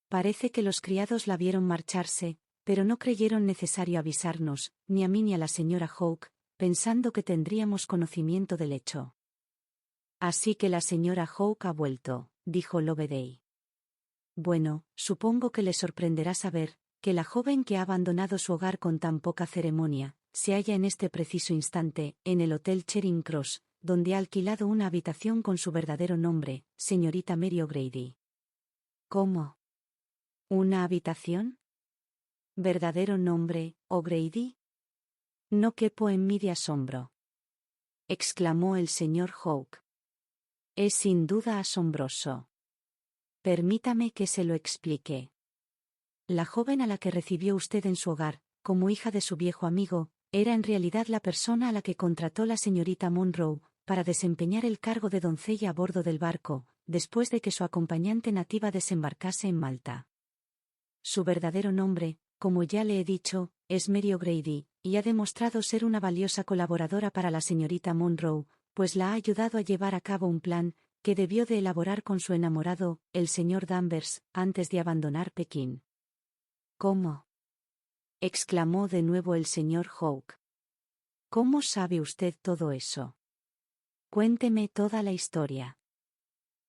Parece que los criados la vieron marcharse, pero no creyeron necesario avisarnos, ni a mí ni a la señora Hawke, pensando que tendríamos conocimiento del hecho. Así que la señora Hawke ha vuelto, dijo Loveday. Bueno, supongo que le sorprenderá saber que la joven que ha abandonado su hogar con tan poca ceremonia, se halla en este preciso instante, en el Hotel Charing Cross, donde ha alquilado una habitación con su verdadero nombre, señorita Mary O'Grady. ¿Cómo? ¿Una habitación? ¿Verdadero nombre, O'Grady? No quepo en mí de asombro, exclamó el señor Hawke. Es sin duda asombroso. Permítame que se lo explique. La joven a la que recibió usted en su hogar, como hija de su viejo amigo, era en realidad la persona a la que contrató la señorita Monroe, para desempeñar el cargo de doncella a bordo del barco, después de que su acompañante nativa desembarcase en Malta. Su verdadero nombre, como ya le he dicho, es Mary O'Grady, y ha demostrado ser una valiosa colaboradora para la señorita Monroe, pues la ha ayudado a llevar a cabo un plan que debió de elaborar con su enamorado, el señor Danvers, antes de abandonar Pekín. ¿Cómo?, exclamó de nuevo el señor Hawke. ¿Cómo sabe usted todo eso? Cuénteme toda la historia.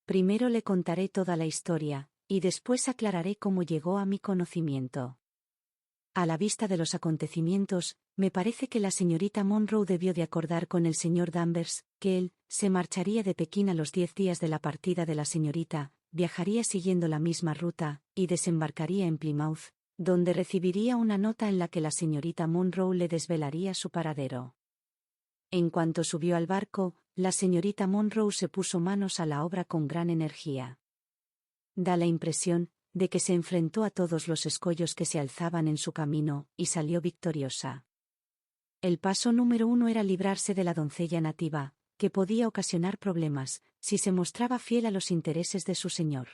Primero le contaré toda la historia, y después aclararé cómo llegó a mi conocimiento. A la vista de los acontecimientos, me parece que la señorita Monroe debió de acordar con el señor Danvers, que él se marcharía de Pekín a los 10 días de la partida de la señorita, viajaría siguiendo la misma ruta, y desembarcaría en Plymouth, donde recibiría una nota en la que la señorita Monroe le desvelaría su paradero. En cuanto subió al barco, la señorita Monroe se puso manos a la obra con gran energía. Da la impresión de que se enfrentó a todos los escollos que se alzaban en su camino, y salió victoriosa. El paso número 1 era librarse de la doncella nativa, que podía ocasionar problemas, si se mostraba fiel a los intereses de su señor.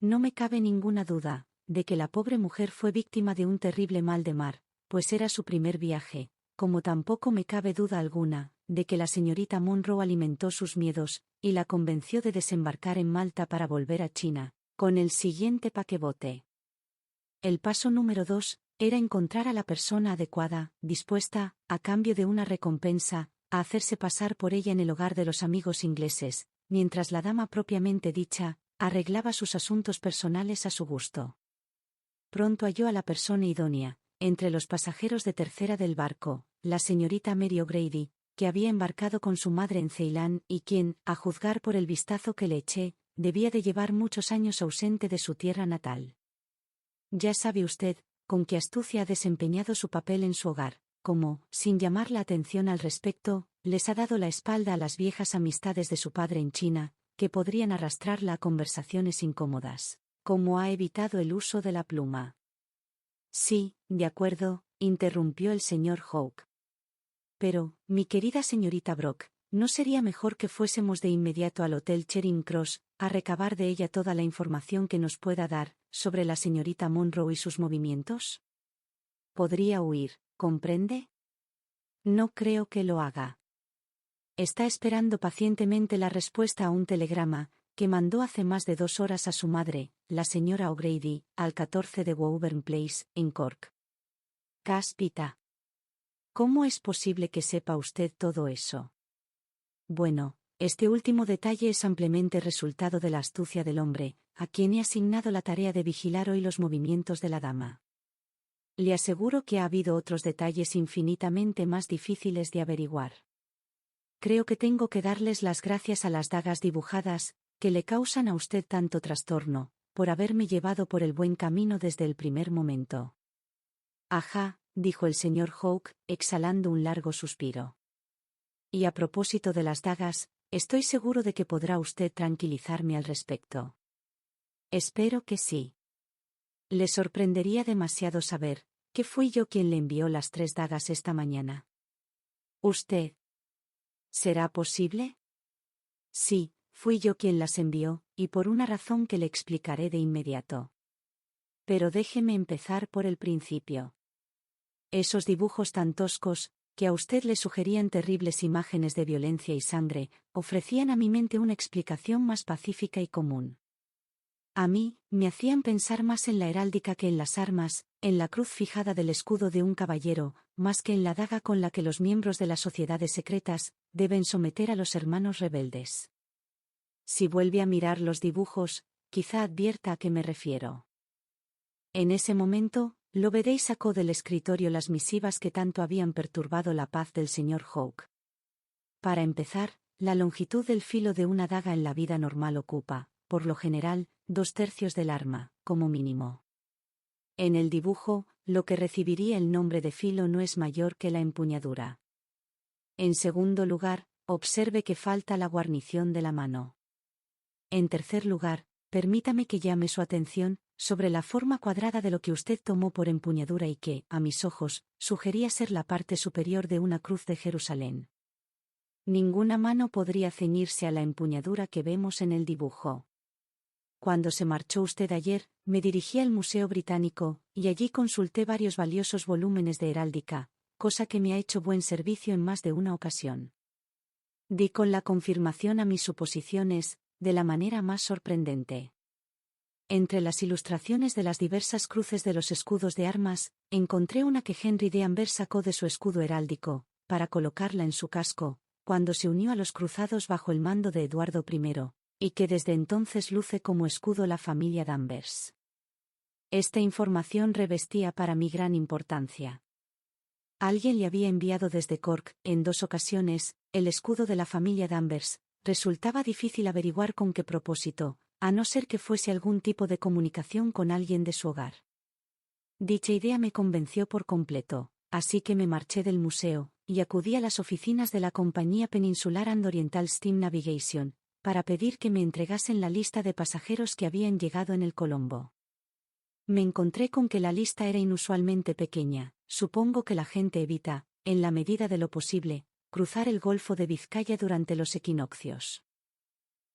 No me cabe ninguna duda de que la pobre mujer fue víctima de un terrible mal de mar, pues era su primer viaje, como tampoco me cabe duda alguna de que la señorita Monroe alimentó sus miedos, y la convenció de desembarcar en Malta para volver a China, con el siguiente paquebote. El paso número 2 era encontrar a la persona adecuada, dispuesta, a cambio de una recompensa, a hacerse pasar por ella en el hogar de los amigos ingleses, mientras la dama propiamente dicha arreglaba sus asuntos personales a su gusto. Pronto halló a la persona idónea, entre los pasajeros de tercera del barco, la señorita Mary O'Grady, que había embarcado con su madre en Ceilán y quien, a juzgar por el vistazo que le eché, debía de llevar muchos años ausente de su tierra natal. Ya sabe usted con qué astucia ha desempeñado su papel en su hogar, como, sin llamar la atención al respecto, les ha dado la espalda a las viejas amistades de su padre en China, que podrían arrastrarla a conversaciones incómodas, como ha evitado el uso de la pluma. Sí, de acuerdo, interrumpió el señor Hawke. Pero, mi querida señorita Brock, ¿no sería mejor que fuésemos de inmediato al Hotel Charing Cross, a recabar de ella toda la información que nos pueda dar sobre la señorita Monroe y sus movimientos? Podría huir, ¿comprende? No creo que lo haga. Está esperando pacientemente la respuesta a un telegrama que mandó hace más de 2 horas a su madre, la señora O'Grady, al 14 de Woburn Place, en Cork. Cáspita. ¿Cómo es posible que sepa usted todo eso? Bueno, este último detalle es ampliamente resultado de la astucia del hombre, a quien he asignado la tarea de vigilar hoy los movimientos de la dama. Le aseguro que ha habido otros detalles infinitamente más difíciles de averiguar. Creo que tengo que darles las gracias a las dagas dibujadas, que le causan a usted tanto trastorno, por haberme llevado por el buen camino desde el primer momento. Ajá, dijo el señor Hawke, exhalando un largo suspiro. Y a propósito de las dagas, estoy seguro de que podrá usted tranquilizarme al respecto. Espero que sí. Le sorprendería demasiado saber que fui yo quien le envió las 3 dagas esta mañana. ¿Usted? ¿Será posible? Sí, fui yo quien las envió, y por una razón que le explicaré de inmediato. Pero déjeme empezar por el principio. Esos dibujos tan toscos, que a usted le sugerían terribles imágenes de violencia y sangre, ofrecían a mi mente una explicación más pacífica y común. A mí, me hacían pensar más en la heráldica que en las armas, en la cruz fijada del escudo de un caballero, más que en la daga con la que los miembros de las sociedades secretas deben someter a los hermanos rebeldes. Si vuelve a mirar los dibujos, quizá advierta a qué me refiero. En ese momento, Loveday sacó del escritorio las misivas que tanto habían perturbado la paz del señor Hawke. Para empezar, la longitud del filo de una daga en la vida normal ocupa, por lo general, 2/3 del arma, como mínimo. En el dibujo, lo que recibiría el nombre de filo no es mayor que la empuñadura. En segundo lugar, observe que falta la guarnición de la mano. En tercer lugar, permítame que llame su atención sobre la forma cuadrada de lo que usted tomó por empuñadura y que, a mis ojos, sugería ser la parte superior de una cruz de Jerusalén. Ninguna mano podría ceñirse a la empuñadura que vemos en el dibujo. Cuando se marchó usted ayer, me dirigí al Museo Británico, y allí consulté varios valiosos volúmenes de heráldica, cosa que me ha hecho buen servicio en más de una ocasión. Di con la confirmación a mis suposiciones, de la manera más sorprendente. Entre las ilustraciones de las diversas cruces de los escudos de armas, encontré una que Henry de Amber sacó de su escudo heráldico, para colocarla en su casco, cuando se unió a los cruzados bajo el mando de Eduardo I, y que desde entonces luce como escudo la familia Danvers. Esta información revestía para mí gran importancia. Alguien le había enviado desde Cork, en 2 ocasiones, el escudo de la familia Danvers. Resultaba difícil averiguar con qué propósito, a no ser que fuese algún tipo de comunicación con alguien de su hogar. Dicha idea me convenció por completo, así que me marché del museo, y acudí a las oficinas de la Compañía Peninsular and Oriental Steam Navigation, para pedir que me entregasen la lista de pasajeros que habían llegado en el Colombo. Me encontré con que la lista era inusualmente pequeña. Supongo que la gente evita, en la medida de lo posible, cruzar el Golfo de Vizcaya durante los equinoccios.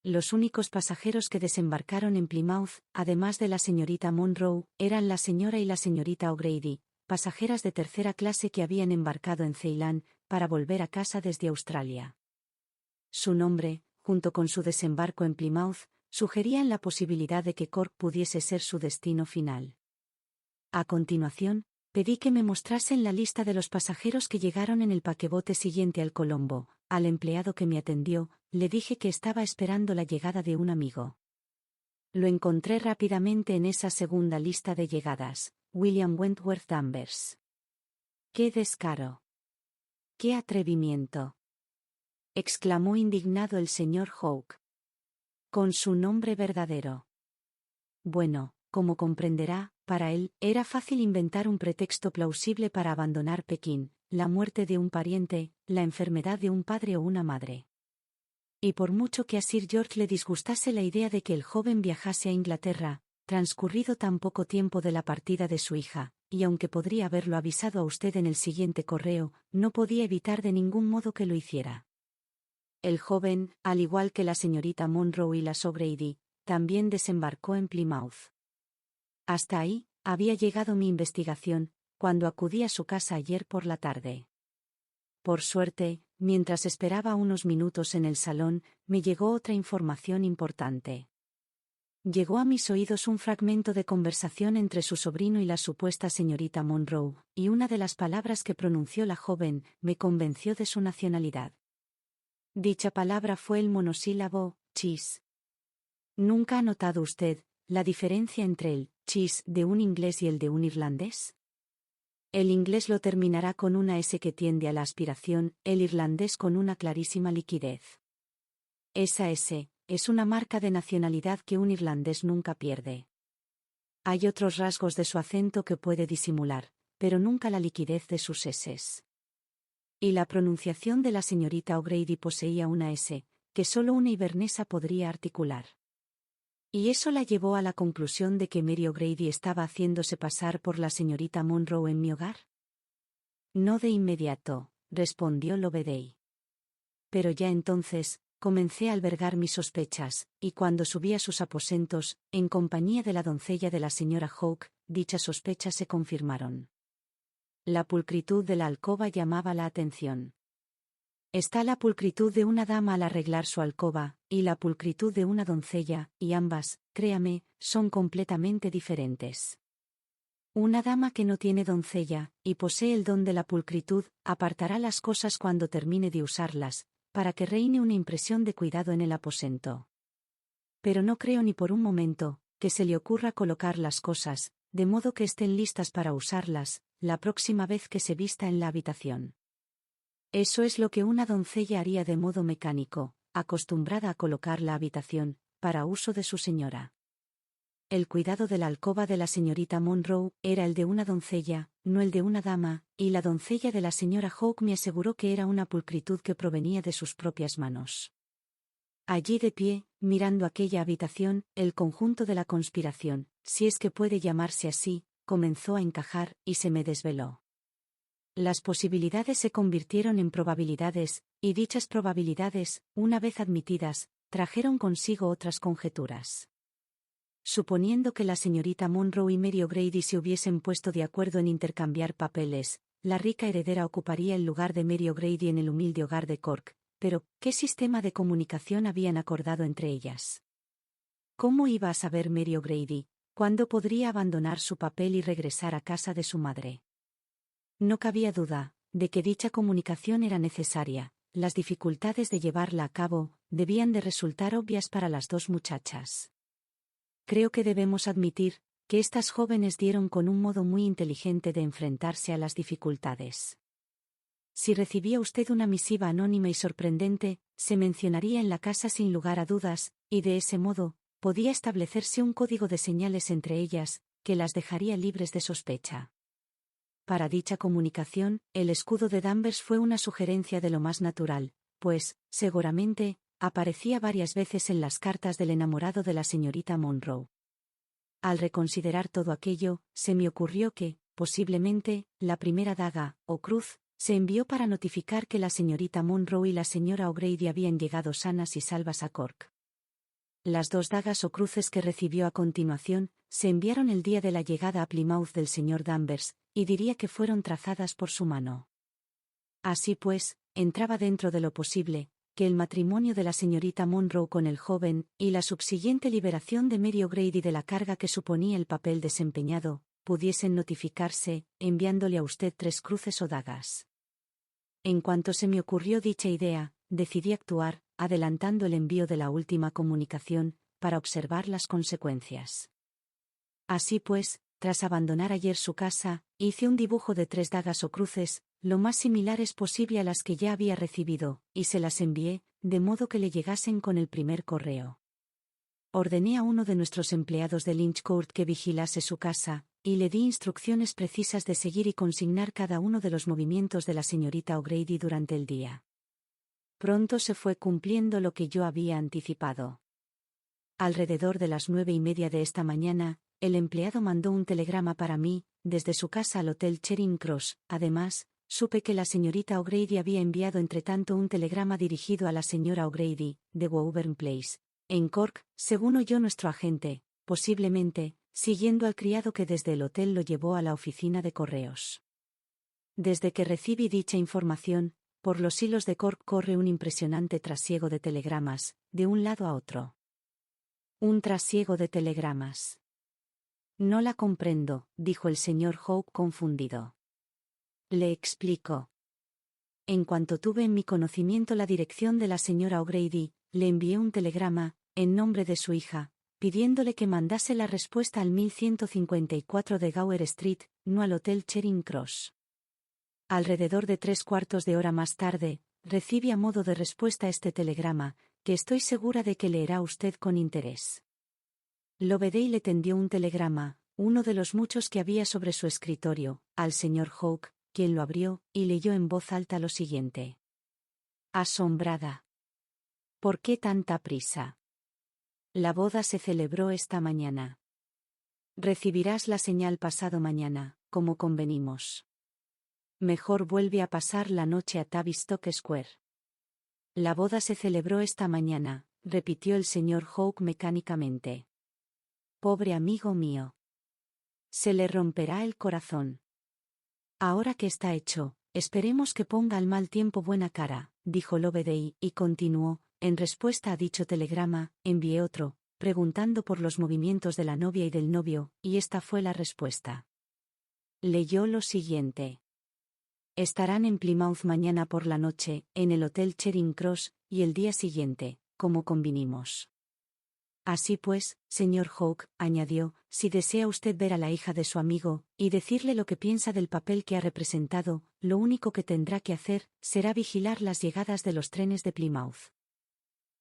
Los únicos pasajeros que desembarcaron en Plymouth, además de la señorita Monroe, eran la señora y la señorita O'Grady, pasajeras de tercera clase que habían embarcado en Ceilán, para volver a casa desde Australia. Su nombre, junto con su desembarco en Plymouth, sugerían la posibilidad de que Cork pudiese ser su destino final. A continuación, pedí que me mostrasen la lista de los pasajeros que llegaron en el paquebote siguiente al Colombo. Al empleado que me atendió, le dije que estaba esperando la llegada de un amigo. Lo encontré rápidamente en esa segunda lista de llegadas: William Wentworth Danvers. ¡Qué descaro! ¡Qué atrevimiento!, exclamó indignado el señor Hawke. Con su nombre verdadero. Bueno, como comprenderá, para él, era fácil inventar un pretexto plausible para abandonar Pekín: la muerte de un pariente, la enfermedad de un padre o una madre. Y por mucho que a Sir George le disgustase la idea de que el joven viajase a Inglaterra, transcurrido tan poco tiempo de la partida de su hija, y aunque podría haberlo avisado a usted en el siguiente correo, no podía evitar de ningún modo que lo hiciera. El joven, al igual que la señorita Monroe y la O'Grady, también desembarcó en Plymouth. Hasta ahí había llegado mi investigación, cuando acudí a su casa ayer por la tarde. Por suerte, mientras esperaba unos minutos en el salón, me llegó otra información importante. Llegó a mis oídos un fragmento de conversación entre su sobrino y la supuesta señorita Monroe, y una de las palabras que pronunció la joven me convenció de su nacionalidad. Dicha palabra fue el monosílabo cheese. ¿Nunca ha notado usted la diferencia entre el cheese de un inglés y el de un irlandés? El inglés lo terminará con una S que tiende a la aspiración, el irlandés con una clarísima liquidez. Esa S es una marca de nacionalidad que un irlandés nunca pierde. Hay otros rasgos de su acento que puede disimular, pero nunca la liquidez de sus eses. Y la pronunciación de la señorita O'Grady poseía una S, que solo una hibernesa podría articular. Y eso la llevó a la conclusión de que Mary O'Grady estaba haciéndose pasar por la señorita Monroe en mi hogar. No de inmediato, respondió Loveday. Pero ya entonces, comencé a albergar mis sospechas, y cuando subí a sus aposentos, en compañía de la doncella de la señora Hawke, dichas sospechas se confirmaron. La pulcritud de la alcoba llamaba la atención. Está la pulcritud de una dama al arreglar su alcoba, y la pulcritud de una doncella, y ambas, créame, son completamente diferentes. Una dama que no tiene doncella, y posee el don de la pulcritud, apartará las cosas cuando termine de usarlas, para que reine una impresión de cuidado en el aposento. Pero no creo ni por un momento, que se le ocurra colocar las cosas, de modo que estén listas para usarlas, la próxima vez que se vista en la habitación. Eso es lo que una doncella haría de modo mecánico, acostumbrada a colocar la habitación, para uso de su señora. El cuidado de la alcoba de la señorita Monroe era el de una doncella, no el de una dama, y la doncella de la señora Hawke me aseguró que era una pulcritud que provenía de sus propias manos. Allí de pie, mirando aquella habitación, el conjunto de la conspiración, si es que puede llamarse así, comenzó a encajar, y se me desveló. Las posibilidades se convirtieron en probabilidades, y dichas probabilidades, una vez admitidas, trajeron consigo otras conjeturas. Suponiendo que la señorita Monroe y Mary O'Grady se hubiesen puesto de acuerdo en intercambiar papeles, la rica heredera ocuparía el lugar de Mary O'Grady en el humilde hogar de Cork, pero, ¿qué sistema de comunicación habían acordado entre ellas? ¿Cómo iba a saber Mary O'Grady cuándo podría abandonar su papel y regresar a casa de su madre? No cabía duda de que dicha comunicación era necesaria. Las dificultades de llevarla a cabo debían de resultar obvias para las dos muchachas. Creo que debemos admitir que estas jóvenes dieron con un modo muy inteligente de enfrentarse a las dificultades. Si recibía usted una misiva anónima y sorprendente, se mencionaría en la casa sin lugar a dudas, y de ese modo, podía establecerse un código de señales entre ellas, que las dejaría libres de sospecha. Para dicha comunicación, el escudo de Danvers fue una sugerencia de lo más natural, pues, seguramente, aparecía varias veces en las cartas del enamorado de la señorita Monroe. Al reconsiderar todo aquello, se me ocurrió que, posiblemente, la primera daga, o cruz, se envió para notificar que la señorita Monroe y la señora O'Grady habían llegado sanas y salvas a Cork. Las dos dagas o cruces que recibió a continuación, se enviaron el día de la llegada a Plymouth del señor Danvers, y diría que fueron trazadas por su mano. Así pues, entraba dentro de lo posible, que el matrimonio de la señorita Monroe con el joven, y la subsiguiente liberación de Mary O'Grady de la carga que suponía el papel desempeñado, pudiesen notificarse, enviándole a usted 3 cruces o dagas. En cuanto se me ocurrió dicha idea, decidí actuar, adelantando el envío de la última comunicación, para observar las consecuencias. Así pues, tras abandonar ayer su casa, hice un dibujo de 3 dagas o cruces, lo más similares posible a las que ya había recibido, y se las envié, de modo que le llegasen con el primer correo. Ordené a uno de nuestros empleados de Lynch Court que vigilase su casa, y le di instrucciones precisas de seguir y consignar cada uno de los movimientos de la señorita O'Grady durante el día. Pronto se fue cumpliendo lo que yo había anticipado. Alrededor de las 9:30 de esta mañana, el empleado mandó un telegrama para mí, desde su casa al Hotel Charing Cross. Además, supe que la señorita O'Grady había enviado entretanto un telegrama dirigido a la señora O'Grady, de Woburn Place, en Cork, según oyó nuestro agente, posiblemente, siguiendo al criado que desde el hotel lo llevó a la oficina de correos. Desde que recibí dicha información, por los hilos de Cork corre un impresionante trasiego de telegramas, de un lado a otro. Un trasiego de telegramas. No la comprendo, dijo el señor Hawke confundido. Le explico. En cuanto tuve en mi conocimiento la dirección de la señora O'Grady, le envié un telegrama, en nombre de su hija, pidiéndole que mandase la respuesta al 1154 de Gower Street, no al Hotel Charing Cross. Alrededor de 3/4 de hora más tarde, recibí a modo de respuesta este telegrama, que estoy segura de que leerá usted con interés. Loveday le tendió un telegrama, uno de los muchos que había sobre su escritorio, al señor Hawke, quien lo abrió, y leyó en voz alta lo siguiente. Asombrada. ¿Por qué tanta prisa? La boda se celebró esta mañana. Recibirás la señal pasado mañana, como convenimos. Mejor vuelve a pasar la noche a Tavistock Square. La boda se celebró esta mañana, repitió el señor Hawke mecánicamente. Pobre amigo mío. Se le romperá el corazón. Ahora que está hecho, esperemos que ponga al mal tiempo buena cara, dijo Loveday, y continuó, en respuesta a dicho telegrama, envié otro, preguntando por los movimientos de la novia y del novio, y esta fue la respuesta. Leyó lo siguiente. Estarán en Plymouth mañana por la noche, en el Hotel Charing Cross, y el día siguiente, como convinimos. Así pues, señor Hawke, añadió, si desea usted ver a la hija de su amigo, y decirle lo que piensa del papel que ha representado, lo único que tendrá que hacer, será vigilar las llegadas de los trenes de Plymouth.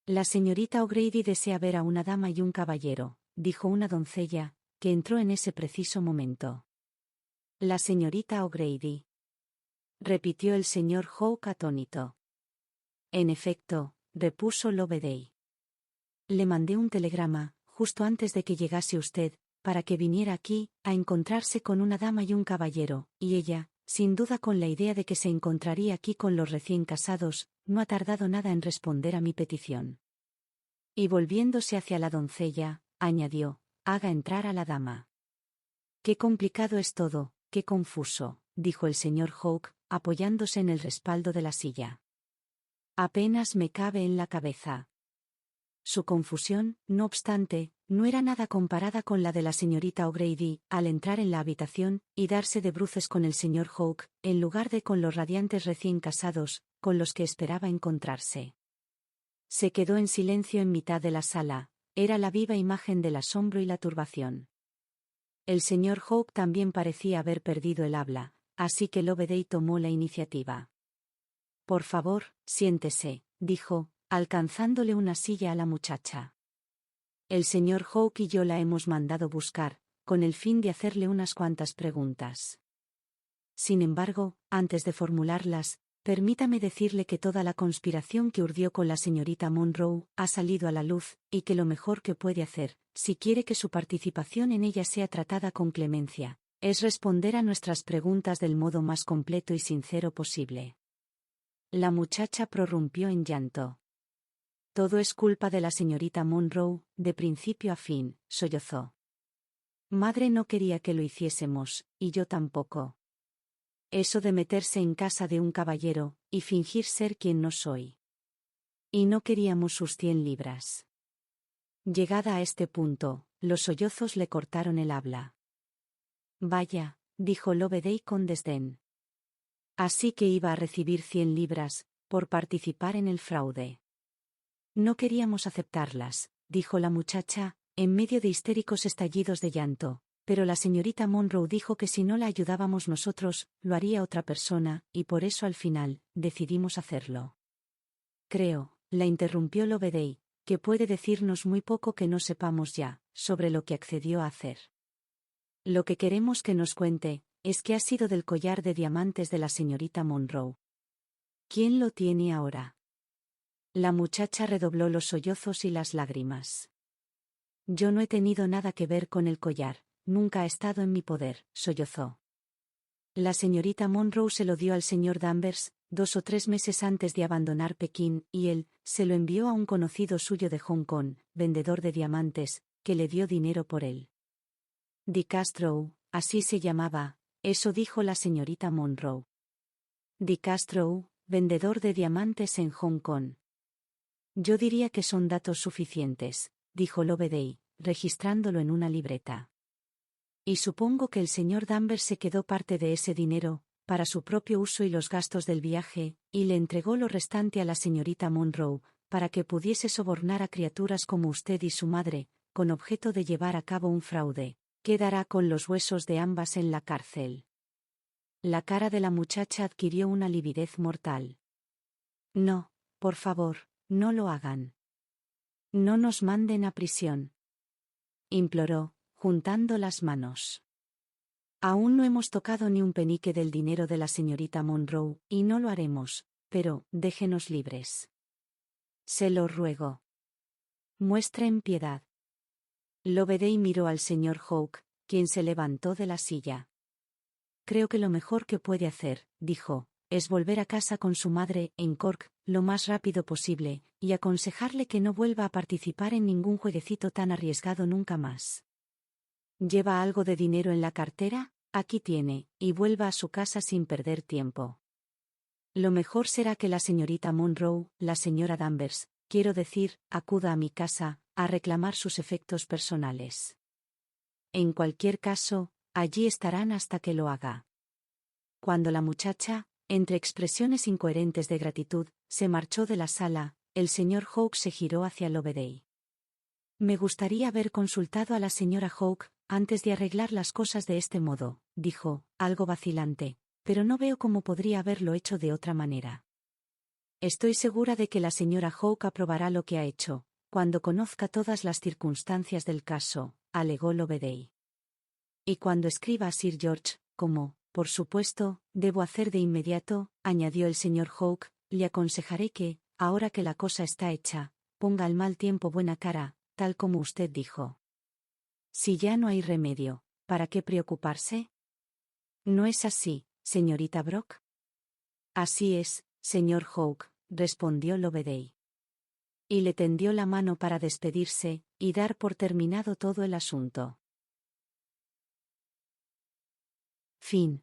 La señorita O'Grady desea ver a una dama y un caballero, dijo una doncella, que entró en ese preciso momento. La señorita O'Grady. Repitió el señor Hawke atónito. En efecto, repuso Loveday. Le mandé un telegrama, justo antes de que llegase usted, para que viniera aquí, a encontrarse con una dama y un caballero, y ella, sin duda con la idea de que se encontraría aquí con los recién casados, no ha tardado nada en responder a mi petición. Y volviéndose hacia la doncella, añadió, haga entrar a la dama. Qué complicado es todo, qué confuso, dijo el señor Hawke, apoyándose en el respaldo de la silla. Apenas me cabe en la cabeza. Su confusión, no obstante, no era nada comparada con la de la señorita O'Grady, al entrar en la habitación, y darse de bruces con el señor Hawke, en lugar de con los radiantes recién casados, con los que esperaba encontrarse. Se quedó en silencio en mitad de la sala, era la viva imagen del asombro y la turbación. El señor Hawke también parecía haber perdido el habla, así que Loveday tomó la iniciativa. Por favor, siéntese, dijo, alcanzándole una silla a la muchacha. El señor Hawke y yo la hemos mandado buscar, con el fin de hacerle unas cuantas preguntas. Sin embargo, antes de formularlas, permítame decirle que toda la conspiración que urdió con la señorita Monroe ha salido a la luz, y que lo mejor que puede hacer, si quiere que su participación en ella sea tratada con clemencia, es responder a nuestras preguntas del modo más completo y sincero posible. La muchacha prorrumpió en llanto. Todo es culpa de la señorita Monroe, de principio a fin, sollozó. Madre no quería que lo hiciésemos, y yo tampoco. Eso de meterse en casa de un caballero, y fingir ser quien no soy. Y no queríamos sus 100 libras. Llegada a este punto, los sollozos le cortaron el habla. Vaya, dijo Loveday con desdén. Así que iba a recibir 100 libras, por participar en el fraude. No queríamos aceptarlas, dijo la muchacha, en medio de histéricos estallidos de llanto, pero la señorita Monroe dijo que si no la ayudábamos nosotros, lo haría otra persona, y por eso al final, decidimos hacerlo. Creo, la interrumpió Loveday, que puede decirnos muy poco que no sepamos ya, sobre lo que accedió a hacer. Lo que queremos que nos cuente, es qué ha sido del collar de diamantes de la señorita Monroe. ¿Quién lo tiene ahora? La muchacha redobló los sollozos y las lágrimas. Yo no he tenido nada que ver con el collar, nunca ha estado en mi poder, sollozó. La señorita Monroe se lo dio al señor Danvers, 2 o 3 meses antes de abandonar Pekín, y él, se lo envió a un conocido suyo de Hong Kong, vendedor de diamantes, que le dio dinero por él. Di Castro, así se llamaba, eso dijo la señorita Monroe. Di Castro, vendedor de diamantes en Hong Kong. Yo diría que son datos suficientes, dijo Loveday, registrándolo en una libreta. Y supongo que el señor Danvers se quedó parte de ese dinero, para su propio uso y los gastos del viaje, y le entregó lo restante a la señorita Monroe, para que pudiese sobornar a criaturas como usted y su madre, con objeto de llevar a cabo un fraude, que dará con los huesos de ambas en la cárcel. La cara de la muchacha adquirió una lividez mortal. No, por favor, no lo hagan. No nos manden a prisión. Imploró, juntando las manos. Aún no hemos tocado ni un penique del dinero de la señorita Monroe, y no lo haremos, pero déjenos libres. Se lo ruego. Muestren piedad. Loveday miró al señor Hawke, quien se levantó de la silla. Creo que lo mejor que puede hacer, dijo, es volver a casa con su madre, en Cork, lo más rápido posible, y aconsejarle que no vuelva a participar en ningún jueguecito tan arriesgado nunca más. ¿Lleva algo de dinero en la cartera? Aquí tiene, y vuelva a su casa sin perder tiempo. Lo mejor será que la señorita Monroe, la señora Danvers, quiero decir, acuda a mi casa, a reclamar sus efectos personales. En cualquier caso, allí estarán hasta que lo haga. Cuando la muchacha, entre expresiones incoherentes de gratitud, se marchó de la sala, el señor Hawke se giró hacia Loveday. Me gustaría haber consultado a la señora Hawke antes de arreglar las cosas de este modo, dijo, algo vacilante, pero no veo cómo podría haberlo hecho de otra manera. Estoy segura de que la señora Hawke aprobará lo que ha hecho, cuando conozca todas las circunstancias del caso, alegó Loveday. Y cuando escriba a Sir George, como, por supuesto, debo hacer de inmediato, añadió el señor Hawke, le aconsejaré que, ahora que la cosa está hecha, ponga al mal tiempo buena cara, tal como usted dijo. Si ya no hay remedio, ¿para qué preocuparse? ¿No es así, señorita Brock? Así es, señor Hawke, respondió Loveday. Y le tendió la mano para despedirse, y dar por terminado todo el asunto. Fin.